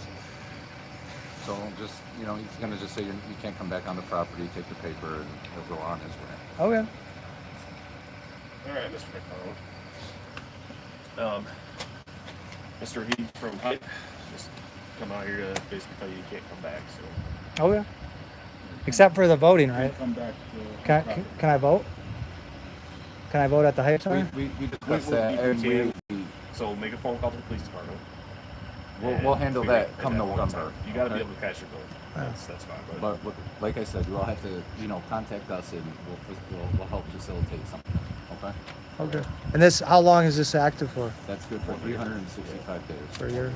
So just, you know, he's gonna just say you can't come back on the property, take the paper, and he'll go on his way. Okay. All right, Mr. McConnell. Mr. Reed from Hype just come out here to basically tell you you can't come back. So Okay. Except for the voting, right? Come back to. Can I vote? Can I vote at the Hype Center? We discussed We- that, you and can. So make a phone call to the police department. we'll handle figure that it come at one November. time. You got to okay? be able to cash your vote. That's fine. But like I said, you all have to, you know, contact us, and we'll help facilitate something. Okay? Okay. And this, how long is this active for? That's good for 365 days. For a year?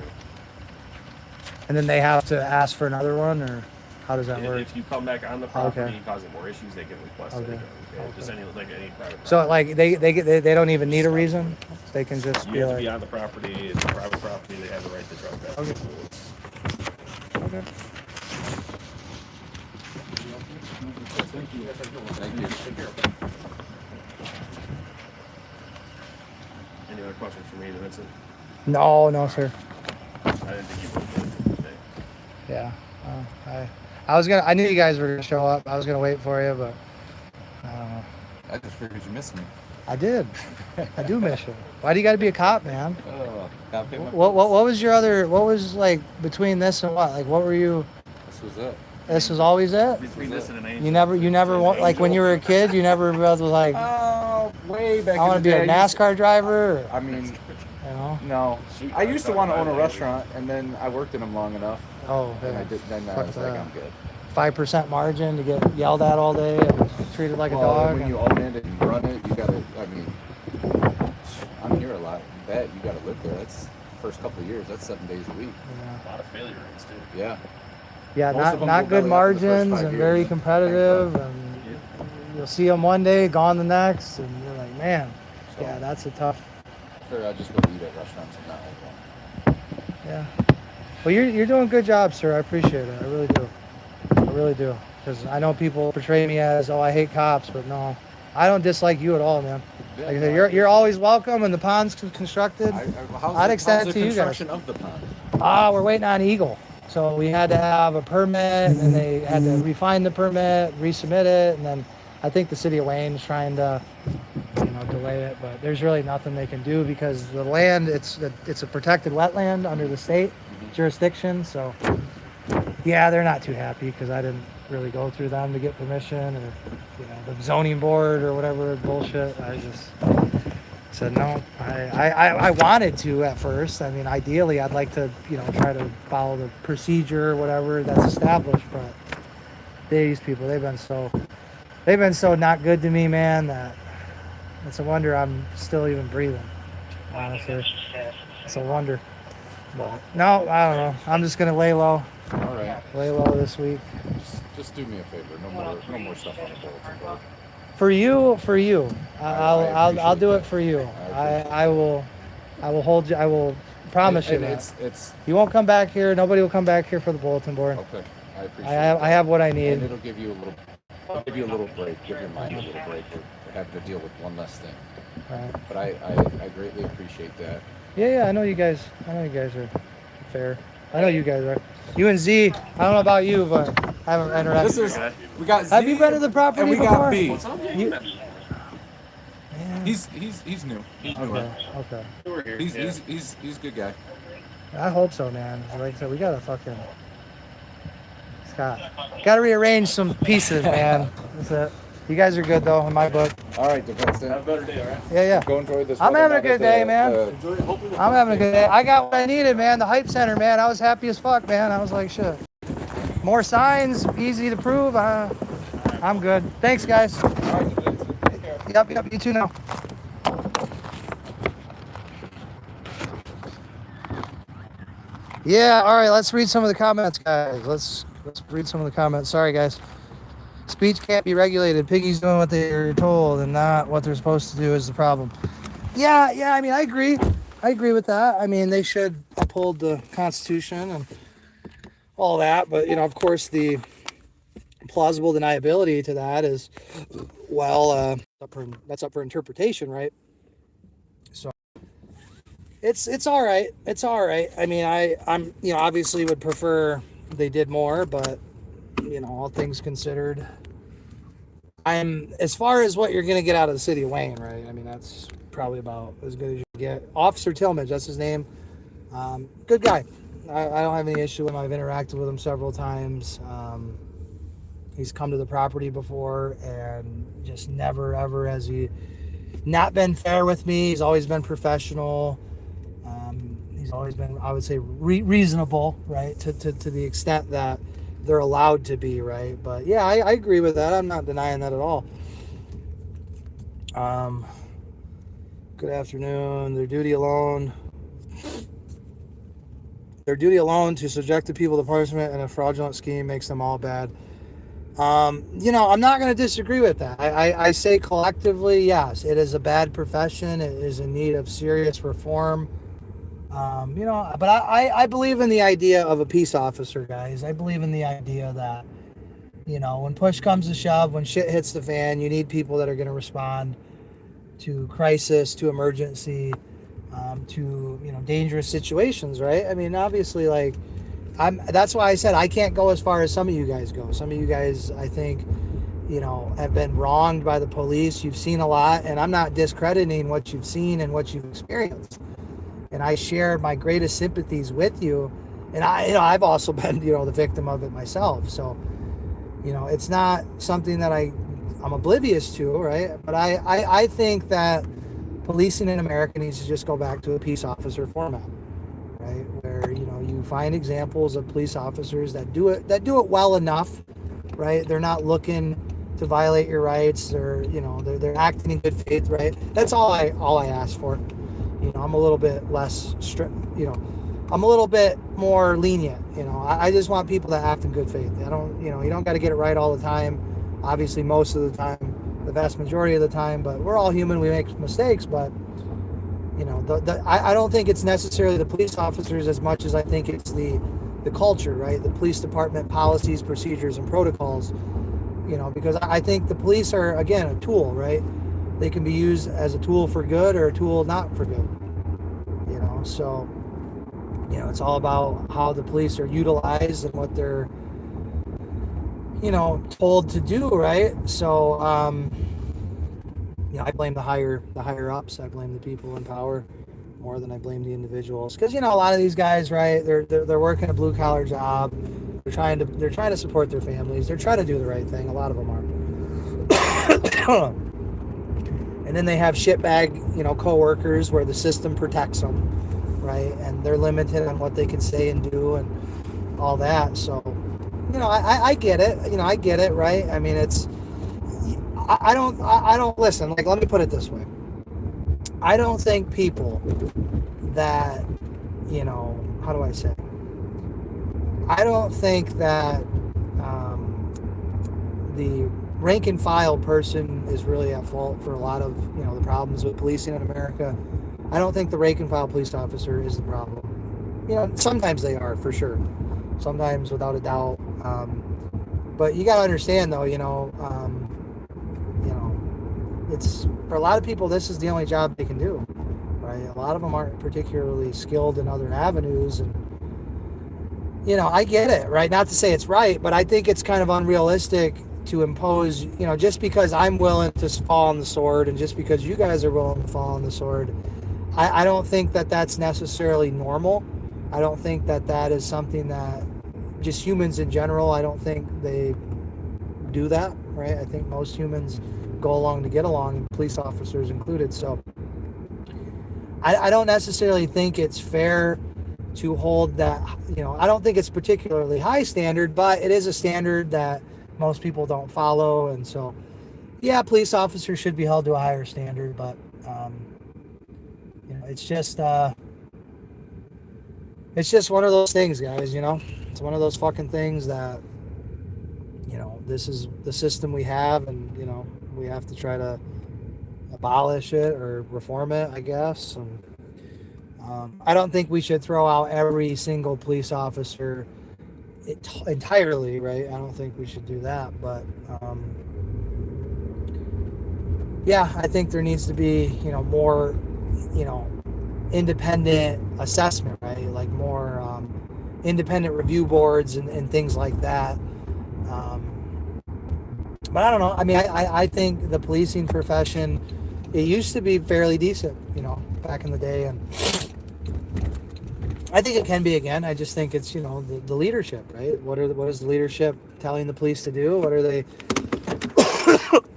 And then they have to ask for another one, or how does that work? If you come back on the property Okay. and causing more issues, they can request it Okay. again. Okay? Just any private. So property. like they don't even need a reason. They can just You be have to like, be on the property. It's private property. They have the right to trespass. Okay. okay. Thank you. Any other questions for me, Vincent? No, sir. I didn't think you would. Okay. Yeah. I knew you guys were gonna show up. I was gonna wait for you, but I don't know. I just figured you missed me. I did. I do miss you. Why do you got to be a cop, man? Oh, gotta pay my What bills. was your other? What was like between this and what? Like what were you? This was it. This was always it. Between this and an angel. You never like when you were a kid. You never was like, Oh, way back. I want to be a NASCAR driver. Or, I mean, you know? no. I used to want to own a restaurant, and then I worked in them long enough, Oh, and I yeah. did. Then I Fuck was like, that. I'm good. 5% margin to get yelled at all day and treated like a Well, dog. when and- you own it and run it, you gotta. I mean, I'm here a lot. That you gotta live there. That's first couple of years. That's 7 days a week. yeah. A lot of failure rates too. Yeah. Yeah, Most of them not go good belly up in the first margins 5 and years. very competitive, and you'll see them one day, gone the next, and you're like, man, So, yeah, that's a tough. Sure, I just go eat at restaurants and not own one. Yeah. Well, you're doing a good job, sir. I appreciate it. I really do. I really do. Because I know people portray me as, oh, I hate cops, but no, I don't dislike you at all, man. Yeah, Like I no, said, I you're always welcome, and the pond's constructed. I'd extend it to you guys. Construction of the pond. We're waiting on Eagle. So we had to have a permit, and they had to refine the permit, resubmit it, and then I think the city of Wayne's trying to, you know, delay it, but there's really nothing they can do because the land, it's a protected wetland under the state jurisdiction. So yeah, they're not too happy because I didn't really go through them to get permission, or the zoning board or whatever bullshit. I just said no. I wanted to at first. I mean, ideally I'd like to try to follow the procedure or whatever that's established, but these people, they've been so not good to me, man, that it's a wonder I'm still even breathing, honestly. It's a wonder. But no, I don't know. I'm just gonna lay low. All right. Lay low this week. Just do me a favor. No more stuff on the bulletin board. For you. I'll do it for you. I I will hold you. I will promise you And that. it's You won't come back here. Nobody will come back here for the bulletin board. okay. I appreciate I have what I And need. it'll give you a little break. Give your mind a little break for having to deal with one less thing. Right. But I greatly appreciate that. Yeah. I know you guys are fair. I know you guys are. You and Z. I don't know about you, but I haven't interacted. We got Have you been to the property and we before? got B. You- He's new. He's newer. Okay. We're here. He's yeah. he's a good guy. I hope so, man. Like I said, we gotta fucking gotta rearrange some pieces, man. That's it. You guys are good though in my book. All right, defense. Have a better day, all right? Yeah. Go enjoy this. I'm weather having a now good that day, man. Enjoy it. Hopefully I'm having a good day. I got what I needed, man. The hype center, man. I was happy as fuck, man. I was like, shit. More signs, easy to prove. I'm good. Thanks, guys. All right, defense. Take care. Yep. You too now. Yeah. All right. Let's read some of the comments, guys. Let's read some of the comments. Sorry, guys. Speech can't be regulated. Piggy's doing what they're told and not what they're supposed to do is the problem. Yeah. I mean, I agree. I agree with that. I mean, they should uphold the Constitution and all that. But, of course, the plausible deniability to that is, well, that's up for interpretation, right? So it's all right. It's all right. I mean, I'm obviously would prefer they did more, but, all things considered, I'm as far as what you're going to get out of the city of Wayne, right? I mean, that's probably about as good as you get. Officer Tillman, that's his name. Good guy. I don't have any issue with him. I've interacted with him several times. He's come to the property before and just never, ever has he not been fair with me. He's always been professional. He's always been, I would say, reasonable, right? To the extent that they're allowed to be, right? But yeah, I agree with that. I'm not denying that at all. Good afternoon. Their duty alone to subject the people to punishment in a fraudulent scheme makes them all bad. I'm not going to disagree with that. I say collectively, yes, it is a bad profession. It is in need of serious reform. But I believe in the idea of a peace officer, guys. I believe in the idea that, when push comes to shove, when shit hits the fan, you need people that are going to respond to crisis, to emergency, to, dangerous situations, right? I mean, obviously, that's why I said I can't go as far as some of you guys go. Some of you guys, I think, have been wronged by the police. You've seen a lot, and I'm not discrediting what you've seen and what you've experienced. And I share my greatest sympathies with you. And I've also been, the victim of it myself. So, it's not something that I'm oblivious to, right? But I think that policing in America needs to just go back to a peace officer format, right? Where, you find examples of police officers that do it well enough, right? They're not looking to violate your rights. They're acting in good faith, right? That's all I ask for. I'm a little bit less strict, I'm a little bit more lenient, I just want people that act in good faith. I don't, you don't got to get it right all the time. Obviously, most of the time, the vast majority of the time, but we're all human. We make mistakes, but, I don't think it's necessarily the police officers as much as I think it's the culture, right? The police department policies, procedures, and protocols, because I think the police are, again, a tool, right? They can be used as a tool for good or a tool not for good, so, it's all about how the police are utilized and what they're, told to do, right? So, I blame the higher ups. I blame the people in power more than I blame the individuals. Because a lot of these guys, right? They're working a blue collar job. They're trying to support their families. They're trying to do the right thing. A lot of them are. And then they have shitbag, coworkers where the system protects them, right? And they're limited on what they can say and do and all that. So, I get it. I get it, right? I mean, I don't listen. Like, let me put it this way. I don't think people that, how do I say? I don't think that the rank and file person is really at fault for a lot of, the problems with policing in America. I don't think the rank and file police officer is the problem. Sometimes they are, for sure. Sometimes, without a doubt. But you got to understand, though, it's, for a lot of people, this is the only job they can do, right? A lot of them aren't particularly skilled in other avenues. And, I get it, right? Not to say it's right, but I think it's kind of unrealistic to impose, just because I'm willing to fall on the sword and just because you guys are willing to fall on the sword, I don't think that that's necessarily normal. I don't think that that is something that just humans in general, I don't think they do that, right? I think most humans go along to get along, police officers included. So I don't necessarily think it's fair to hold that, I don't think it's particularly high standard, but it is a standard that most people don't follow. And so, yeah, police officers should be held to a higher standard, but, it's just one of those things, guys, it's one of those fucking things that, this is the system we have, and, we have to try to abolish it or reform it, I guess. And I don't think we should throw out every single police officer entirely, right? I don't think we should do that, but yeah, I think there needs to be, more, independent assessment, right? Like more independent review boards and things like that. But I don't know. I mean, I think the policing profession, it used to be fairly decent, back in the day. And I think it can be again. I just think it's, the leadership, right? What is the leadership telling the police to do? What are they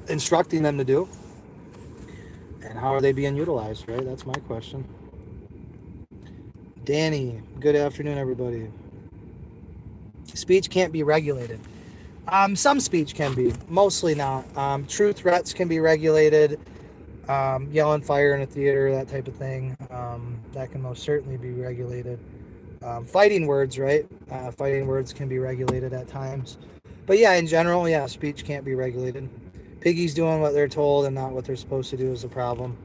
instructing them to do? And how are they being utilized, right? That's my question. Danny, good afternoon, everybody. Speech can't be regulated. Some speech can be, mostly not. True threats can be regulated. Yelling fire in a theater, that type of thing. That can most certainly be regulated. Fighting words, right? Fighting words can be regulated at times. But yeah, in general, yeah, speech can't be regulated. Piggies doing what they're told and not what they're supposed to do is a problem.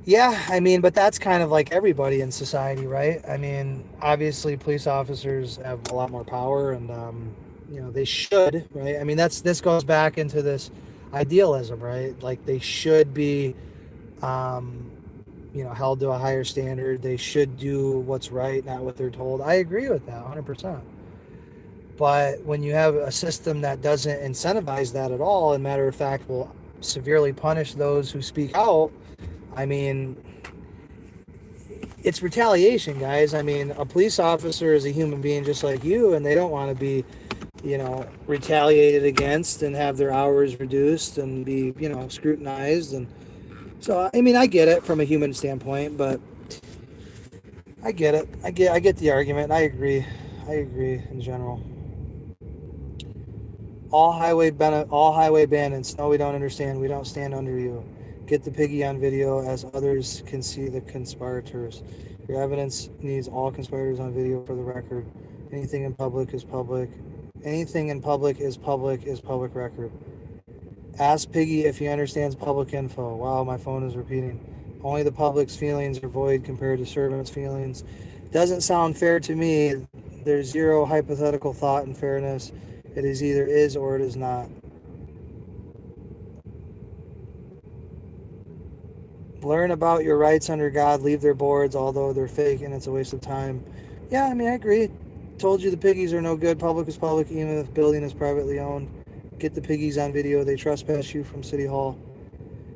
Yeah, I mean, but that's kind of like everybody in society, right? I mean, obviously police officers have a lot more power, and they should, right? I mean, this goes back into this idealism, right? Like, they should be held to a higher standard. They should do what's right, not what they're told. I agree with that 100%. But when you have a system that doesn't incentivize that at all, and matter of fact will severely punish those who speak out, I mean, it's retaliation, guys. I mean, a police officer is a human being just like you, and they don't want to be, retaliated against and have their hours reduced and be, scrutinized. And so, I mean, I get it from a human standpoint, but I get it. I get the argument. I agree in general. All highway bandits. No, we don't understand. We don't stand under you. Get the piggy on video as others can see the conspirators. Your evidence needs all conspirators on video for the record. Anything in public is public. Anything in public is public record. Ask Piggy if he understands public info. Wow, my phone is repeating. Only the public's feelings are void compared to servants' feelings. Doesn't sound fair to me. There's zero hypothetical thought in fairness. It is either is or it is not. Learn about your rights under God. Leave their boards, although they're fake and it's a waste of time. Yeah, I mean, I agree. Told you the piggies are no good. Public is public, even if the building is privately owned. Get the piggies on video. They trespass you from City Hall.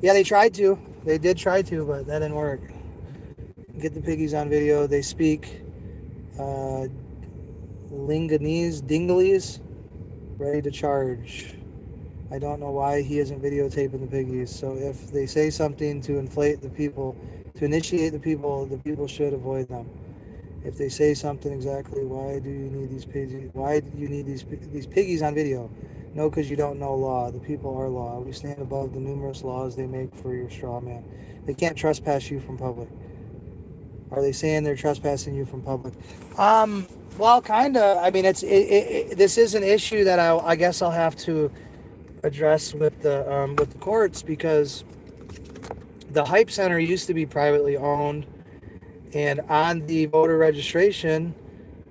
Yeah, they tried to. They did try to, but that didn't work. Get the piggies on video. They speak Dingalese, ready to charge. I don't know why he isn't videotaping the piggies. So if they say something to inflate the people, to initiate the people should avoid them. If they say something exactly, why do you need these piggies? Why do you need these piggies on video? No, because you don't know law. The people are law. We stand above the numerous laws they make for your straw man. They can't trespass you from public. Are they saying they're trespassing you from public? Well, kind of. I mean, this is an issue that I guess I'll have to address with the courts, because the Hype Center used to be privately owned, and on the voter registration,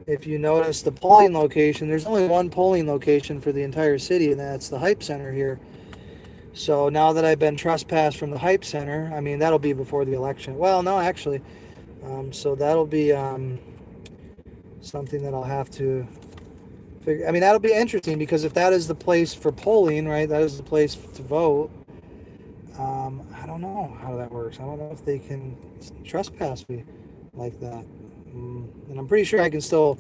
if you notice the polling location, there's only one polling location for the entire city, and that's the Hype Center here. So now that I've been trespassed from the Hype Center, I mean, that'll be before the election. Well, no, actually. So that'll be something that I'll have to figure. I mean, that'll be interesting, because if that is the place for polling, right, that is the place to vote. I don't know how that works. I don't know if they can trespass me like that. And I'm pretty sure I can still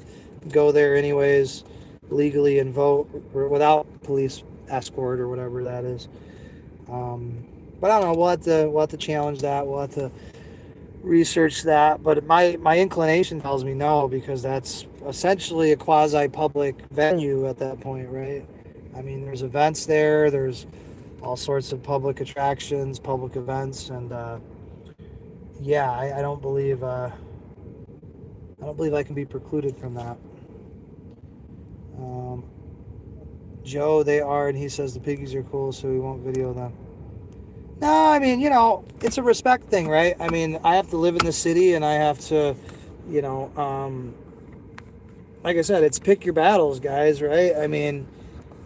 go there anyways, legally, and vote without police escort or whatever that is. But I don't know. We'll have to challenge that. We'll have to research that. But my inclination tells me no, because that's essentially a quasi-public venue at that point, right? I mean, there's events there. There's all sorts of public attractions, public events, and yeah, I don't believe I can be precluded from that. Joe, they are, and he says the piggies are cool, so we won't video them. No, I mean, it's a respect thing, right? I mean, I have to live in the city, and I have to, like I said, it's pick your battles, guys, right? I mean,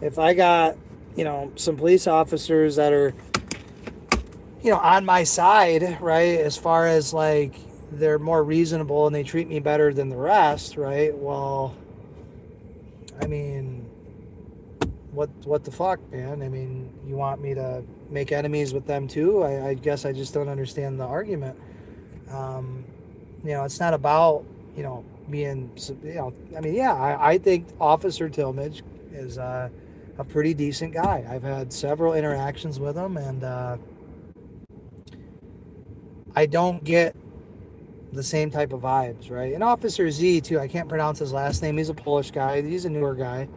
if I got, some police officers that are, on my side, right, as far as, like, they're more reasonable and they treat me better than the rest, right? Well, I mean, what the fuck, man? I mean, you want me to make enemies with them too? I guess I just don't understand the argument. It's not about, being, I mean, yeah, I think Officer Tillmadge is a pretty decent guy. I've had several interactions with him, and I don't get the same type of vibes, right? And Officer Z too, I can't pronounce his last name. He's a Polish guy. He's a newer guy.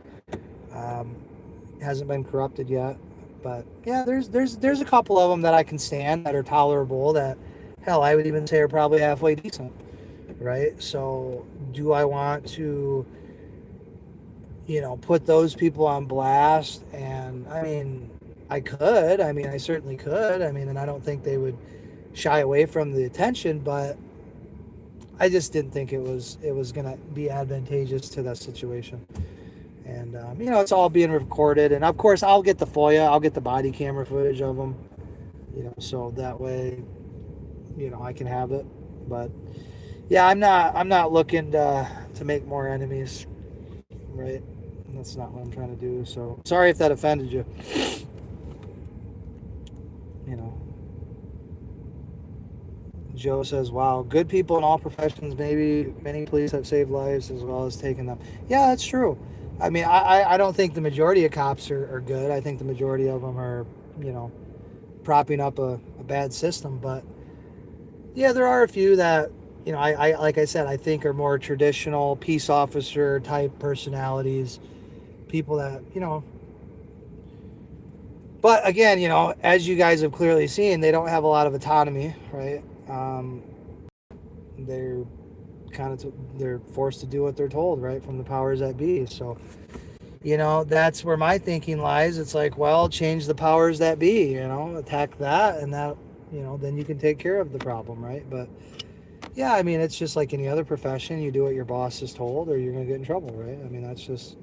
Hasn't been corrupted yet, but yeah, there's a couple of them that I can stand, that are tolerable, that hell, I would even say are probably halfway decent, right? So do I want to put those people on blast? And I mean, I certainly could. I mean, and I don't think they would shy away from the attention, but I just didn't think it was gonna be advantageous to that situation. And it's all being recorded, and of course I'll get the FOIA, I'll get the body camera footage of them, so that way, I can have it. But yeah, I'm not looking to make more enemies, right? That's not what I'm trying to do. So sorry if that offended you. Joe says, wow, good people in all professions. Maybe many police have saved lives as well as taken them. Yeah, that's true. I mean, I don't think the majority of cops are good. I think the majority of them are, propping up a bad system. But yeah, there are a few that, I like I said, I think are more traditional peace officer type personalities, people that, but again, as you guys have clearly seen, they don't have a lot of autonomy, right? They're they're forced to do what they're told, right, from the powers that be. So, that's where my thinking lies. It's like, well, change the powers that be, attack that, and that, then you can take care of the problem, right? But yeah, I mean, it's just like any other profession. You do what your boss is told, or you're gonna get in trouble, right? I mean, that's just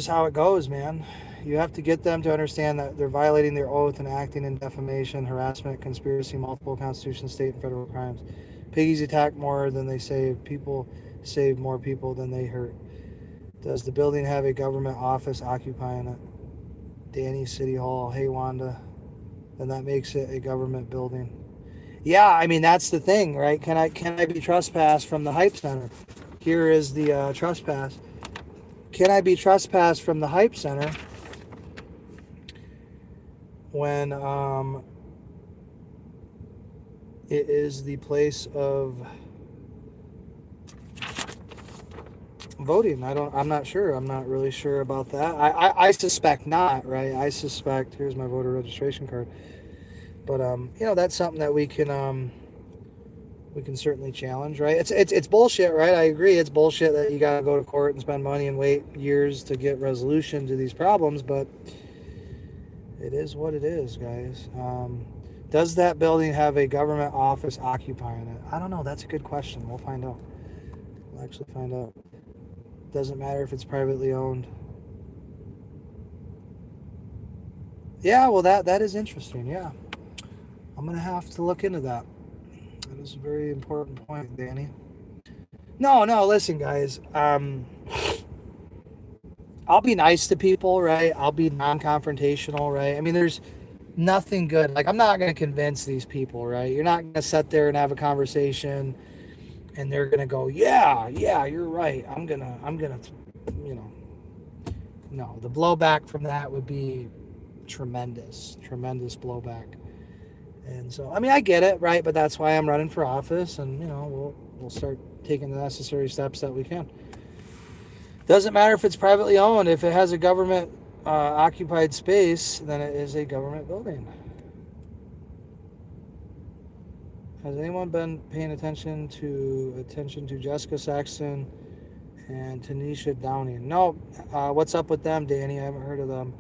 how it goes, man. You have to get them to understand that they're violating their oath and acting in defamation, harassment, conspiracy, multiple Constitution, state, and federal crimes. Piggies attack more than they save. People save more people than they hurt. Does the building have a government office occupying it? Danny, City Hall. Hey, Wanda. then that makes it a government building. Yeah, I mean that's the thing, right? Can I be trespassed from the Hype Center? Here is the trespass. Can I be trespassed from the Hype Center when it is the place of voting? I'm not sure. I'm not really sure about that. I suspect not, right? I suspect, here's my voter registration card. But you know, that's something that we can certainly challenge, right? It's bullshit, right? I agree. It's bullshit that you got to go to court and spend money and wait years to get resolution to these problems, but it is what it is, guys. Does that building have a government office occupying it? I don't know. That's a good question. We'll find out. We'll actually find out. Doesn't matter if it's privately owned. Yeah, well, that is interesting. Yeah. I'm going to have to look into that. That is a very important point, Danny. No, listen, guys. I'll be nice to people, right? I'll be non-confrontational, right? I mean, there's nothing good. Like, I'm not going to convince these people, right? You're not going to sit there and have a conversation and they're going to go, yeah, you're right. I'm going to, you know. No, the blowback from that would be tremendous blowback. And so, I mean, I get it, right? But that's why I'm running for office, and you know, we'll start taking the necessary steps that we can. Doesn't matter if it's privately owned. If it has a government occupied space, then it is a government building. Has anyone been paying attention to Jessica Saxton and Tanisha Downing? No. What's up with them, Danny? I haven't heard of them.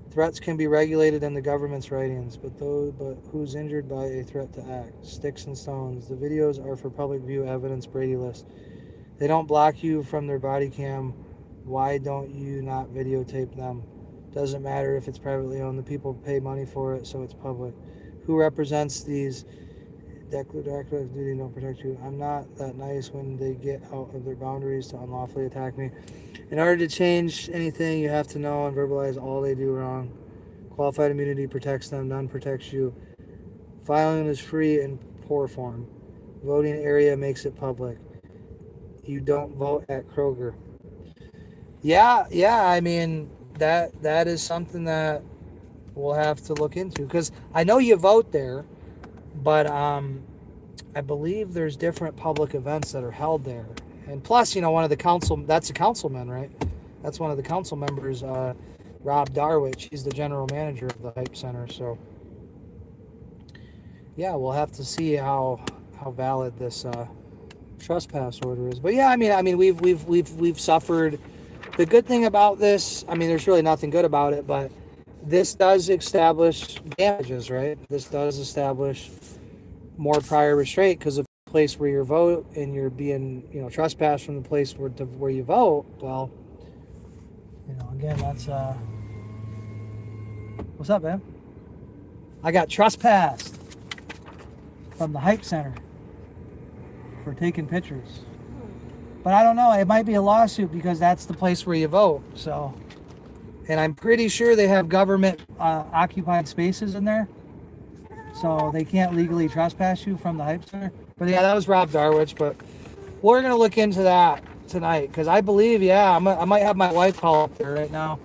Threats can be regulated in the government's writings, but who's injured by a threat to act? Sticks and stones. The videos are for public view evidence, Brady list. They don't block you from their body cam. Why don't you not videotape them? Doesn't matter if it's privately owned. The people pay money for it, so it's public. Who represents these? Declarative duty don't protect you. I'm not that nice when they get out of their boundaries to unlawfully attack me. In order to change anything, you have to know and verbalize all they do wrong. Qualified immunity protects them, none protects you. Filing is free in poor form. Voting area makes it public. You don't vote at Kroger. Yeah, I mean, that is something that we'll have to look into, because I know you vote there, but I believe there's different public events that are held there. And plus, you know, that's a councilman, right? That's one of the council members, Rob Darwich. He's the general manager of the Hype Center. So, yeah, we'll have to see how valid this trespass order is. But yeah, I mean, we've suffered. The good thing about this, I mean, there's really nothing good about it, but this does establish damages, right? This does establish more prior restraint, because of the place where you vote and you're being, you know, trespassed from the place where you vote. Well, you know, again, that's what's up, man? I got trespassed from the Hype Center for taking pictures, but I don't know. It might be a lawsuit because that's the place where you vote. So, and I'm pretty sure they have government occupied spaces in there. So they can't legally trespass you from the Hype Center. But yeah, that was Rob Darwich. But we're going to look into that tonight, because I believe, I might have my wife call up there right now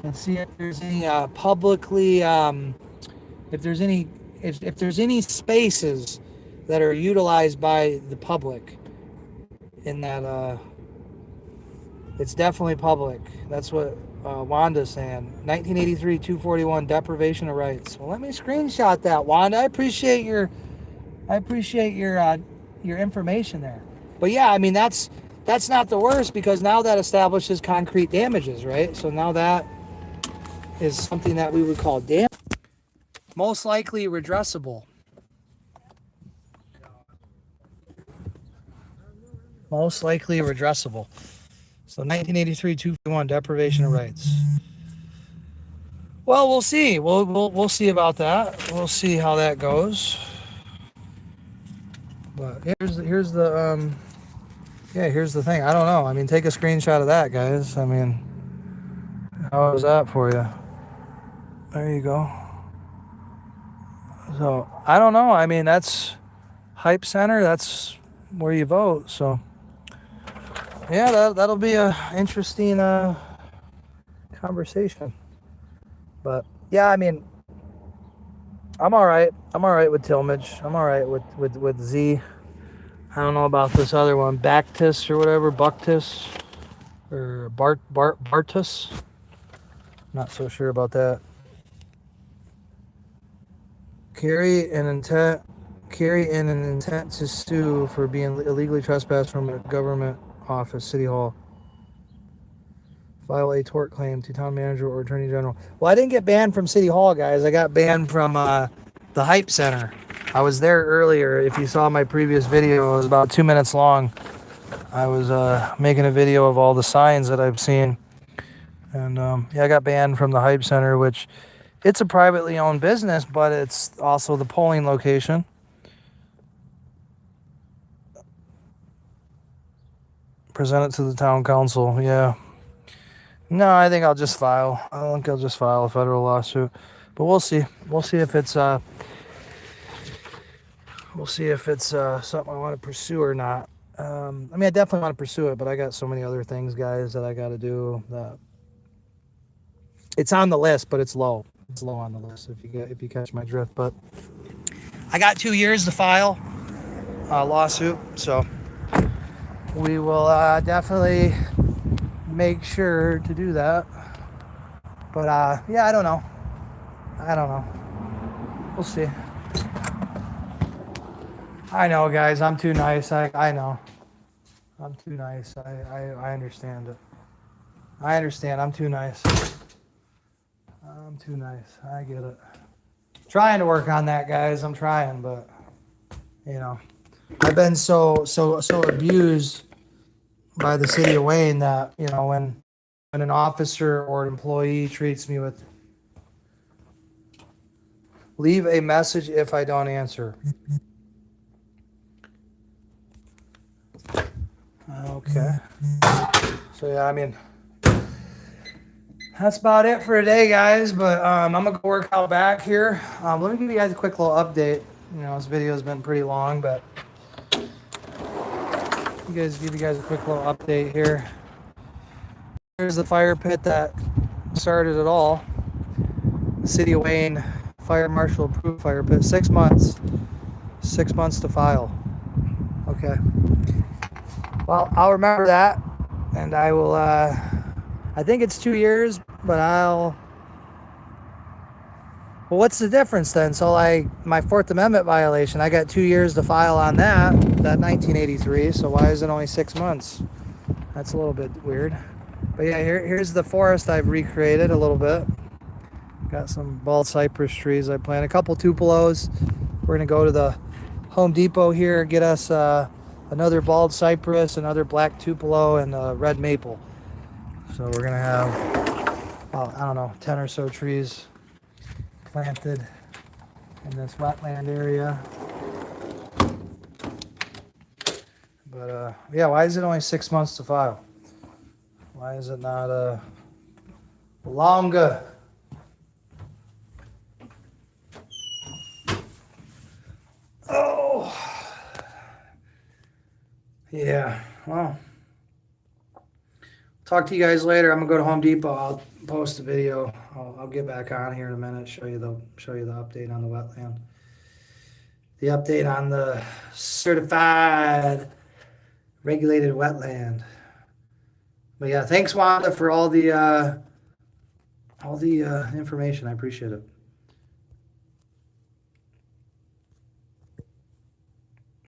and see if there's any publicly, if there's any spaces that are utilized by the public in that, it's definitely public. That's what Wanda's saying. 1983-241, deprivation of rights. Well, let me screenshot that, Wanda. I appreciate your information there. But yeah, I mean, that's not the worst, because now that establishes concrete damages, right? So now that is something that we would call damage. Most likely redressable. Most likely redressable. So 1983-241, deprivation of rights. Well, we'll see. We'll see about that. We'll see how that goes. But here's the thing. I don't know. I mean, take a screenshot of that, guys. I mean, how was that for you? There you go. So I don't know. I mean, that's Hype Center. That's where you vote. So yeah, that'll be a interesting conversation. But yeah, I mean, I'm all right. I'm all right with Tillmage. I'm all right with Z. I don't know about this other one, Bactus or whatever, Buctus or Bartus. Not so sure about that. Carry an intent to sue for being illegally trespassed from a government office, City Hall. File a tort claim to town manager or attorney general. Well, I didn't get banned from City Hall, guys. I got banned from the Hype Center. I was there earlier. If you saw my previous video, it was about 2 minutes long. I was making a video of all the signs that I've seen. And yeah, I got banned from the Hype Center, which it's a privately owned business, but it's also the polling location. Present it to the town council. Yeah. No, I think I'll just file. I think I'll just file a federal lawsuit. But we'll see. We'll see if it's something I want to pursue or not. I mean, I definitely want to pursue it, but I got so many other things, guys, that I got to do. That it's on the list, but it's low. It's low on the list if you catch my drift. But I got 2 years to file a lawsuit, so we will definitely make sure to do that. But yeah, I don't know. We'll see. I know, guys, I'm too nice. I know. I'm too nice. I understand it. I understand. I'm too nice. I'm too nice. I get it. Trying to work on that, guys. I'm trying, but you know, I've been so abused by the city of Wayne that, you know, when an officer or an employee treats me with leave a message if I don't answer. Okay. So yeah, I mean, that's about it for today, guys. But I'm gonna go work out back here. Let me give you guys a quick little update. You know, this video has been pretty long, but give you guys a quick little update here. Here's the fire pit that started it all. The City of Wayne Fire Marshal approved fire pit. 6 months. 6 months to file. Okay. Well, I'll remember that, and I will. I think it's 2 years, but Well, what's the difference then? So, like, my Fourth Amendment violation, I got 2 years to file on that 1983. So why is it only 6 months? That's a little bit weird. But yeah, here's the forest I've recreated a little bit. Got some bald cypress trees I planted, a couple tupelos. We're gonna go to the Home Depot here, get us another bald cypress, another black tupelo, and a red maple. So we're gonna have, I don't know, 10 or so trees planted in this wetland area. But yeah, why is it only 6 months to file? Why is it not longer? Oh, yeah. Well, talk to you guys later. I'm gonna go to Home Depot. I'll post a video. I'll get back on here in a minute. Show you the update on the wetland. The update on the certified regulated wetland. But yeah, thanks Wanda for all the information. I appreciate it.